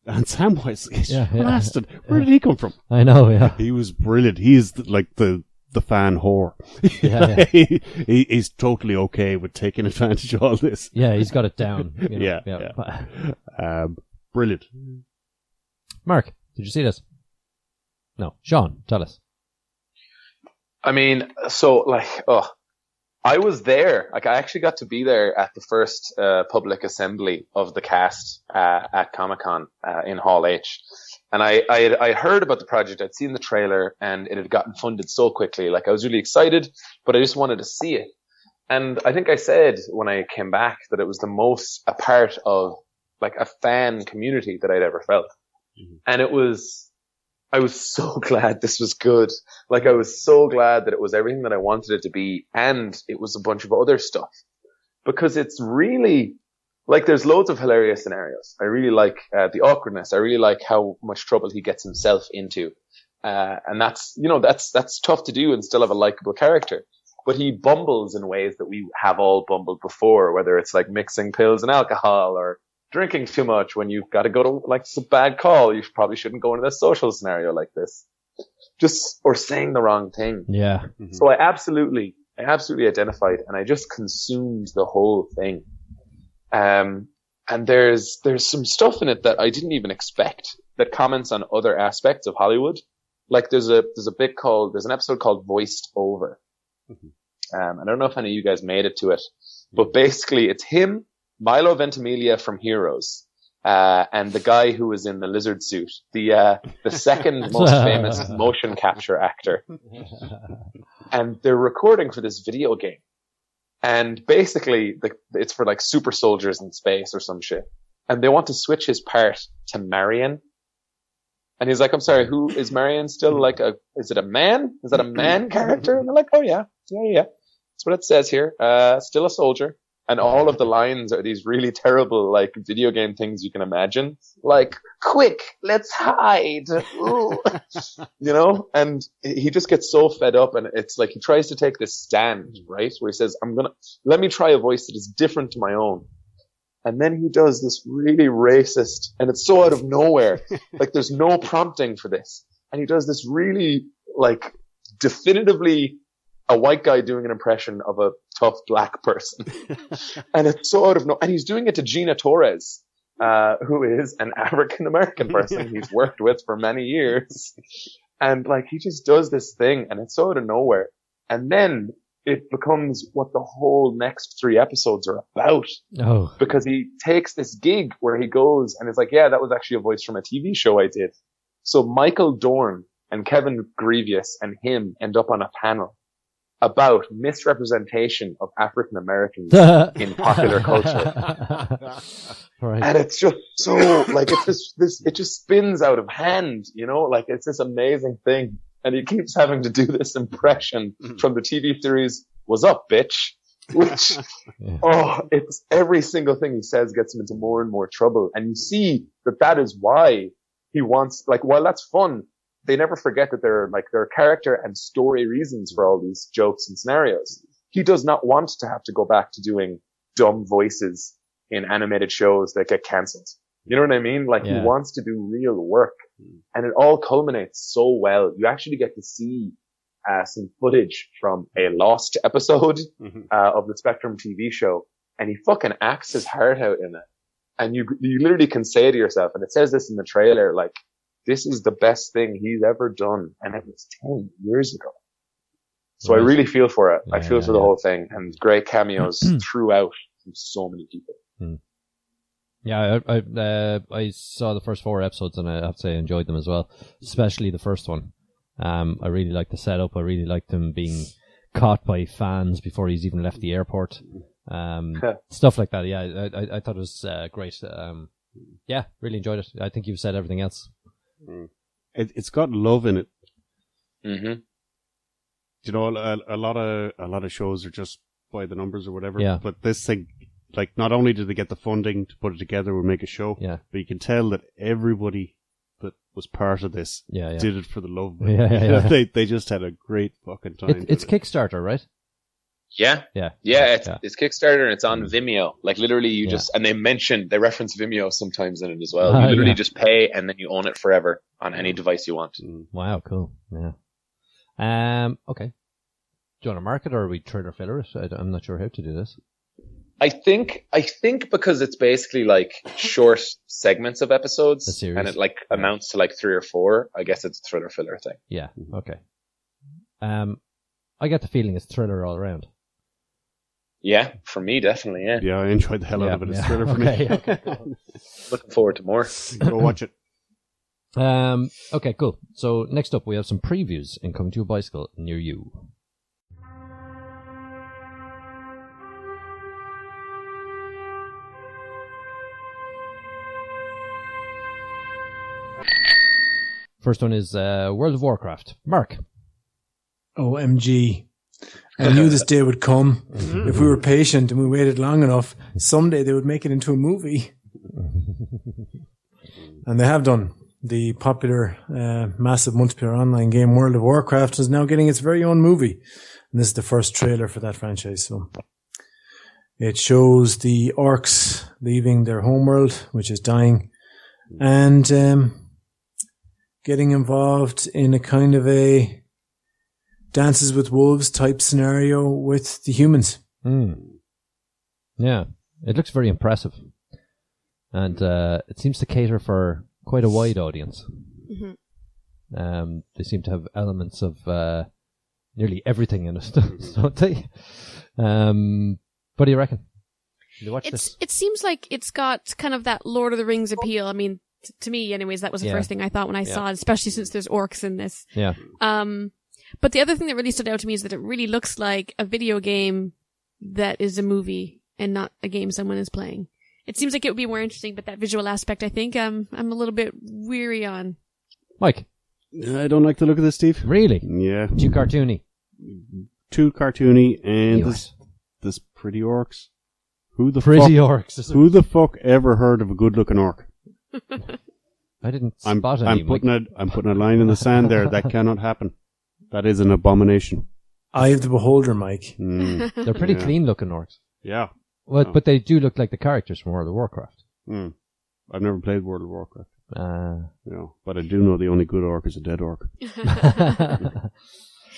And Samwise, Yeah. blasted. Where did he come from? I know, yeah. He was brilliant. He is like the the fan whore. Yeah, He's totally okay with taking advantage of all this. Yeah, he's got it down. You know? Yeah. Brilliant. Mark, did you see this? No. Shaun, tell us. I mean, I was there. Like, I actually got to be there at the first public assembly of the cast at Comic-Con in Hall H. And I heard about the project. I'd seen the trailer, and it had gotten funded so quickly. Like, I was really excited, but I just wanted to see it. And I think I said when I came back that it was the most a part of like a fan community that I'd ever felt. Mm-hmm. And I was so glad this was good. Like, I was so glad that it was everything that I wanted it to be, and it was a bunch of other stuff. Because it's really, like, there's loads of hilarious scenarios. I really like the awkwardness. I really like how much trouble he gets himself into. And that's tough to do and still have a likable character. But he bumbles in ways that we have all bumbled before, whether it's like mixing pills and alcohol or drinking too much when you've got to go to, like, it's a bad call. You probably shouldn't go into a social scenario like this. Or saying the wrong thing. Yeah. Mm-hmm. So I absolutely identified, and I just consumed the whole thing. And there's some stuff in it that I didn't even expect that comments on other aspects of Hollywood. Like, there's an episode called Voiced Over. Mm-hmm. I don't know if any of you guys made it to it, but basically it's him, Milo Ventimiglia from Heroes, and the guy who was in the lizard suit, the second most famous motion capture actor. And they're recording for this video game. And basically, it's for like super soldiers in space or some shit. And they want to switch his part to Marion. And he's like, I'm sorry, who is Marion still like is it a man? Is that a man character? And they're like, oh yeah. That's what it says here. Still a soldier. And all of the lines are these really terrible, like, video game things you can imagine. Like, quick, let's hide. You know? And he just gets so fed up, and it's like he tries to take this stand, right? Where he says, let me try a voice that is different to my own. And then he does this really racist, and it's so out of nowhere. Like, there's no prompting for this. And he does this really, like, definitively a white guy doing an impression of a tough black person. And it's so out of and he's doing it to Gina Torres, who is an African-American person he's worked with for many years. And like, he just does this thing, and it's so out of nowhere. And then it becomes what the whole next 3 episodes are about. Oh. Because he takes this gig where he goes and is like, yeah, that was actually a voice from a TV show I did. So Michael Dorn and Kevin Grievous and him end up on a panel about misrepresentation of African Americans in popular culture. Right. And it's just so, like, it just spins out of hand, you know, like, it's this amazing thing. And he keeps having to do this impression from the TV series, "What's up, bitch?" Which, it's every single thing he says gets him into more and more trouble. And you see that is why he wants, like, while that's fun, they never forget that there are character and story reasons for all these jokes and scenarios. He does not want to have to go back to doing dumb voices in animated shows that get cancelled. You know what I mean? Like, he wants to do real work. And it all culminates so well. You actually get to see some footage from a lost episode of the Spectrum TV show. And he fucking acts his heart out in it. And you literally can say to yourself, and it says this in the trailer, like, this is the best thing he's ever done. And it was 10 years ago. So I really feel for it. I feel for the whole thing. And great cameos throughout from so many people. Yeah, I saw the first 4 episodes, and I have to say I enjoyed them as well. Especially the first one. I really liked the setup. I really liked him being caught by fans before he's even left the airport. Stuff like that. Yeah, I thought it was great. Yeah, really enjoyed it. I think you've said everything else. It's got love in it. Mm-hmm. You know, a lot of shows are just by the numbers or whatever. Yeah. But this thing, like, not only did they get the funding to put it together or make a show, but you can tell that everybody that was part of this did it for the love of it. They just had a great fucking time. It's Kickstarter, right? Yeah. It's Kickstarter, and it's on Vimeo. Like, literally, you just, and they reference Vimeo sometimes in it as well. You literally just pay, and then you own it forever on any device you want. Wow, cool. Yeah. Okay. you want to mark it, or are we trailer filler it? I'm not sure how to do this. I think because it's basically like short segments of episodes, A series. and it like amounts to like 3 or 4. I guess it's a thriller filler thing. Yeah. Okay. I get the feeling it's thriller all around. Yeah, for me, definitely. Yeah, Yeah, I enjoyed the hell out of it. It's a thriller for me. Okay. looking forward to more. Go watch it. Okay, cool. So next up, we have some previews in Coming to a Bicycle near you. First one is World of Warcraft. Mark. OMG. I knew this day would come. If we were patient and we waited long enough, someday they would make it into a movie. And they have done. The popular, massive multiplayer online game World of Warcraft is now getting its very own movie. And this is the first trailer for that franchise. So it shows the orcs leaving their homeworld, which is dying, and getting involved in a kind of a Dances with Wolves type scenario with the humans. Yeah, it looks very impressive. And it seems to cater for quite a wide audience. Mm-hmm. They seem to have elements of nearly everything in it, don't they? What do you reckon? Did you watch this? It seems like it's got kind of that Lord of the Rings appeal. I mean, to me, anyways, that was the first thing I thought when I saw it, especially since there's orcs in this. Yeah. But the other thing that really stood out to me is that it really looks like a video game that is a movie and not a game someone is playing. It seems like it would be more interesting, but that visual aspect, I think, I'm a little bit weary on. Mike? I don't like the look of this, Steve. Really? Yeah. Too cartoony? Too cartoony, and Yes. this pretty orcs. Who the Pretty fuck? orcs. Who the fuck ever heard of a good-looking orc? I didn't I'm spot any. putting a line in the sand there. That cannot happen. That is an abomination. Eye of the beholder, Mike. They're pretty clean looking orcs. Yeah. Well, but they do look like the characters from World of Warcraft. I've never played World of Warcraft. Uh, But I do know the only good orc is a dead orc.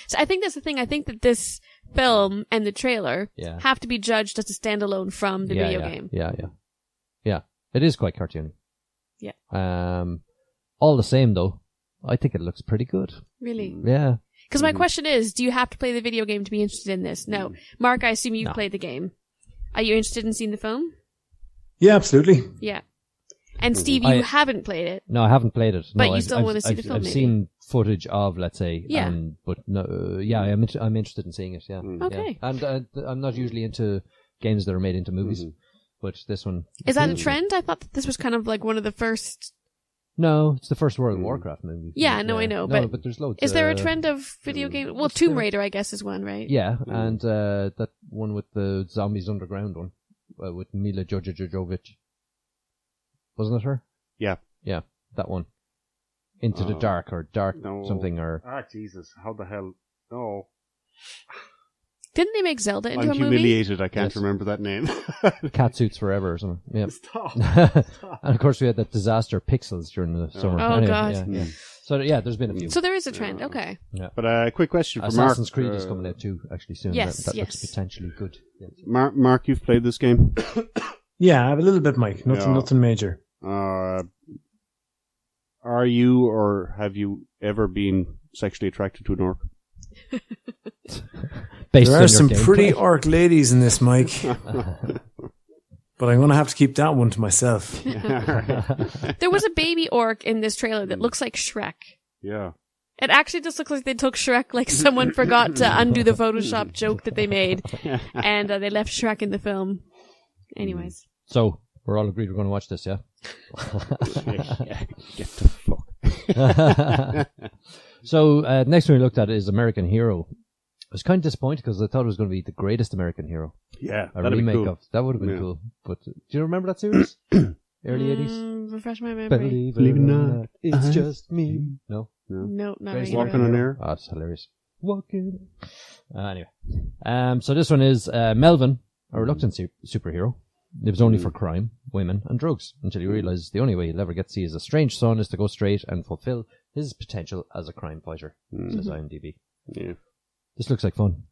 So I think that's the thing. I think that this film and the trailer Yeah. have to be judged as a standalone from the video game. Yeah. It is quite cartoony. Yeah. All the same, though, I think it looks pretty good. Really? Yeah. Because my question is, do you have to play the video game to be interested in this? No. Mark, I assume you've played the game. Are you interested in seeing the film? Yeah, absolutely. Yeah. And Steve, you haven't played it. No, I haven't played it. But no, you still want to see the film, I've maybe? seen footage of, let's say. Yeah. But no, I'm interested in seeing it, yeah. Okay. Yeah. And I'm not usually into games that are made into movies. But this one... Is that a trend? I thought that this was kind of like one of the first... No, it's the first World of Warcraft movie. Yeah, no, I know. No, but there's loads. Is there a trend of video game? Well, Tomb Raider, I guess, is one, right? Yeah, and that one with the Zombies Underground one, with Mila Jovovich. Wasn't it her? Yeah. Yeah, that one. Into the Dark, or Dark something, or... Ah, Jesus. How the hell... No. Didn't they make Zelda into I'm a movie? humiliated. I can't remember that name. Catsuits Forever or something. Yeah. Stop. And of course we had that disaster Pixels during the summer. Oh, Anyway, God. Yeah. So yeah, there's been a few. So there is a trend, okay. But a quick question for Mark. Assassin's Creed is coming out too, actually, soon. Yes, that yes. looks potentially good. Yeah. Mark, you've played this game? Yeah, I have a little bit, Mike. Nothing major. Are you, or have you ever been sexually attracted to an orc? Based There on are your some gameplay. pretty orc ladies in this, Mike. But I'm going to have to keep that one to myself. There was a baby orc in this trailer that looks like Shrek. Yeah. It actually just looks like they took Shrek, like someone forgot to undo the Photoshop joke that they made, and they left Shrek in the film. Anyways. So we're all agreed we're going to watch this, yeah? Get the fuck. So next one we looked at is American Hero. I was kind of disappointed because I thought it was going to be the greatest American Hero. Yeah, A that'd remake be cool. of that would have been cool. But do you remember that series? Early 80s? Refresh my memory. Believe it or not, it's just me. No? No, not Grace really. Walking on air. Oh, it's hilarious. Walking. Anyway. So this one is Melvin, a reluctant superhero. Lives only for crime, women, and drugs, until he realizes the only way he'll ever get to see his estranged son is to go straight and fulfill his potential as a crime fighter, says IMDb. Yeah. This looks like fun.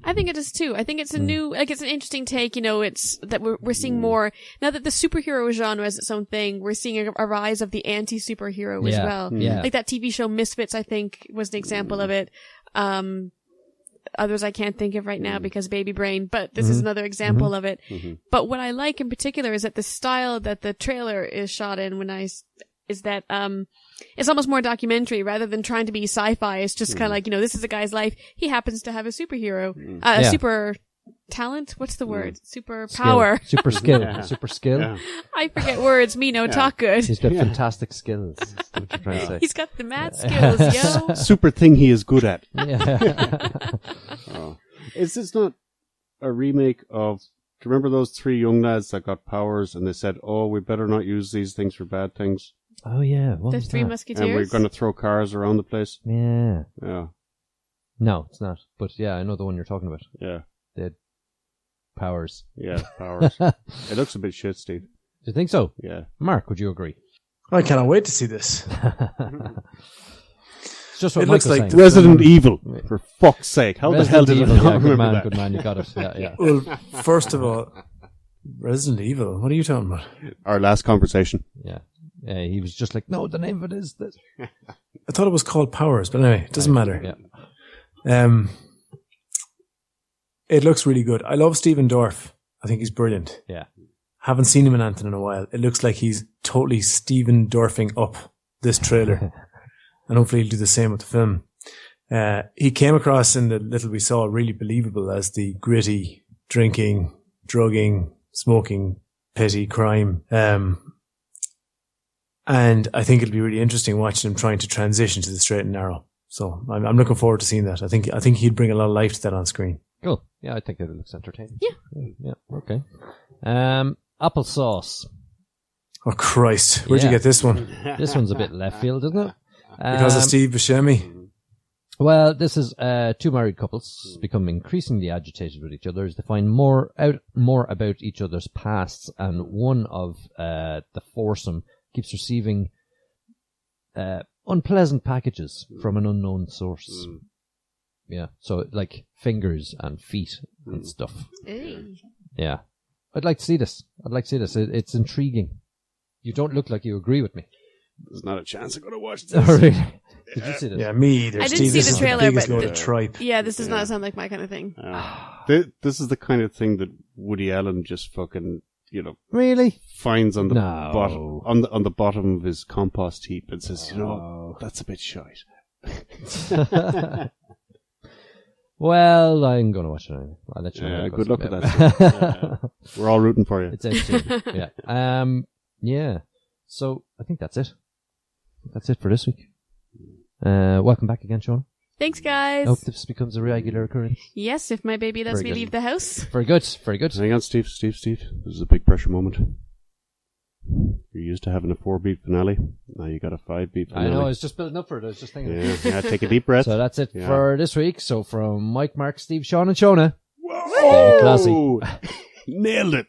I think it is too. I think it's a new, like, it's an interesting take. You know, it's that we're seeing more now that the superhero genre is its own thing. We're seeing a rise of the anti-superhero as well. Yeah. Like that TV show Misfits, I think, was an example of it. Others I can't think of right now because baby brain, but this is another example of it. But what I like in particular is that the style that the trailer is shot in is that it's almost more documentary rather than trying to be sci-fi. It's just kind of like, you know, this is a guy's life. He happens to have a superhero, a super talent. What's the word? Super power. Super skill. Super skill. Yeah. I forget words. Me no talk good. He's got fantastic skills. That's what you're trying to say. He's got the mad skills, yo. Super thing he is good at. Yeah. Is this not a remake of... Do you remember those 3 young lads that got powers and they said, oh, we better not use these things for bad things? Oh, yeah. What The was Three that? Musketeers. And we're going to throw cars around the place? Yeah. Yeah. No, it's not. But yeah, I know the one you're talking about. Yeah. They had powers. Yeah, powers. It looks a bit shit, Steve. Do you think so? Yeah. Mark, would you agree? I cannot wait to see this. It's just what It Mike looks was like saying. Resident Evil, for fuck's sake. How the hell Resident did I Evil, not yeah, remember that? good man, you got it. Yeah, yeah. Well, first of all, Resident Evil. What are you talking about? Our last conversation. Yeah. He was just like, no, the name of it is this. I thought it was called Powers, but anyway, it doesn't matter. Yeah. It looks really good. I love Stephen Dorff. I think he's brilliant. Yeah. Haven't seen him in anything in a while. It looks like he's totally Stephen Dorffing up this trailer. And hopefully he'll do the same with the film. He came across in the little we saw really believable as the gritty, drinking, drugging, smoking, petty crime. And I think it'll be really interesting watching him trying to transition to the straight and narrow. So I'm looking forward to seeing that. I think he'd bring a lot of life to that on screen. Cool. Yeah, I think it looks entertaining. Yeah. Yeah, okay. Applesauce. Oh, Christ. Where'd you Yeah. get this one? This one's a bit left field, isn't it? Because of Steve Buscemi? Well, this is 2 married couples become increasingly agitated with each other as they find more about each other's pasts, and one of the foursome keeps receiving unpleasant packages from an unknown source. Yeah, so like fingers and feet and stuff. Hey. Yeah, I'd like to see this. It's intriguing. You don't look like you agree with me. There's not a chance I'm going to watch Oh, this. really? Did you see this? Yeah, me either. I didn't Steve, see this the is trailer, the biggest but load of tripe. Yeah, this does not sound like my kind of thing. This is the kind of thing that Woody Allen just fucking, Really? finds on the No. bottom on the bottom of his compost heap and says, that's a bit shite. Well, I'm going to watch it anyway. I'll let you know. how Yeah, it goes. good luck with that. We're all rooting for you. It's out soon. Yeah. Yeah. So I think that's it. That's it for this week. Welcome back again, Shona. Thanks, guys. I hope this becomes a regular occurrence. Yes, if my baby lets Very me good. leave the house. Very good. Very good. Hang on, Steve. This is a big pressure moment. You're used to having a 4-beat finale. Now you got a 5-beat finale. I know. I was just building up for it. I was just thinking. Yeah, take a deep breath. So that's it Yeah. for this week. So from Mike, Mark, Steve, Shaun, and Shona. Whoa! Classy. Nailed it.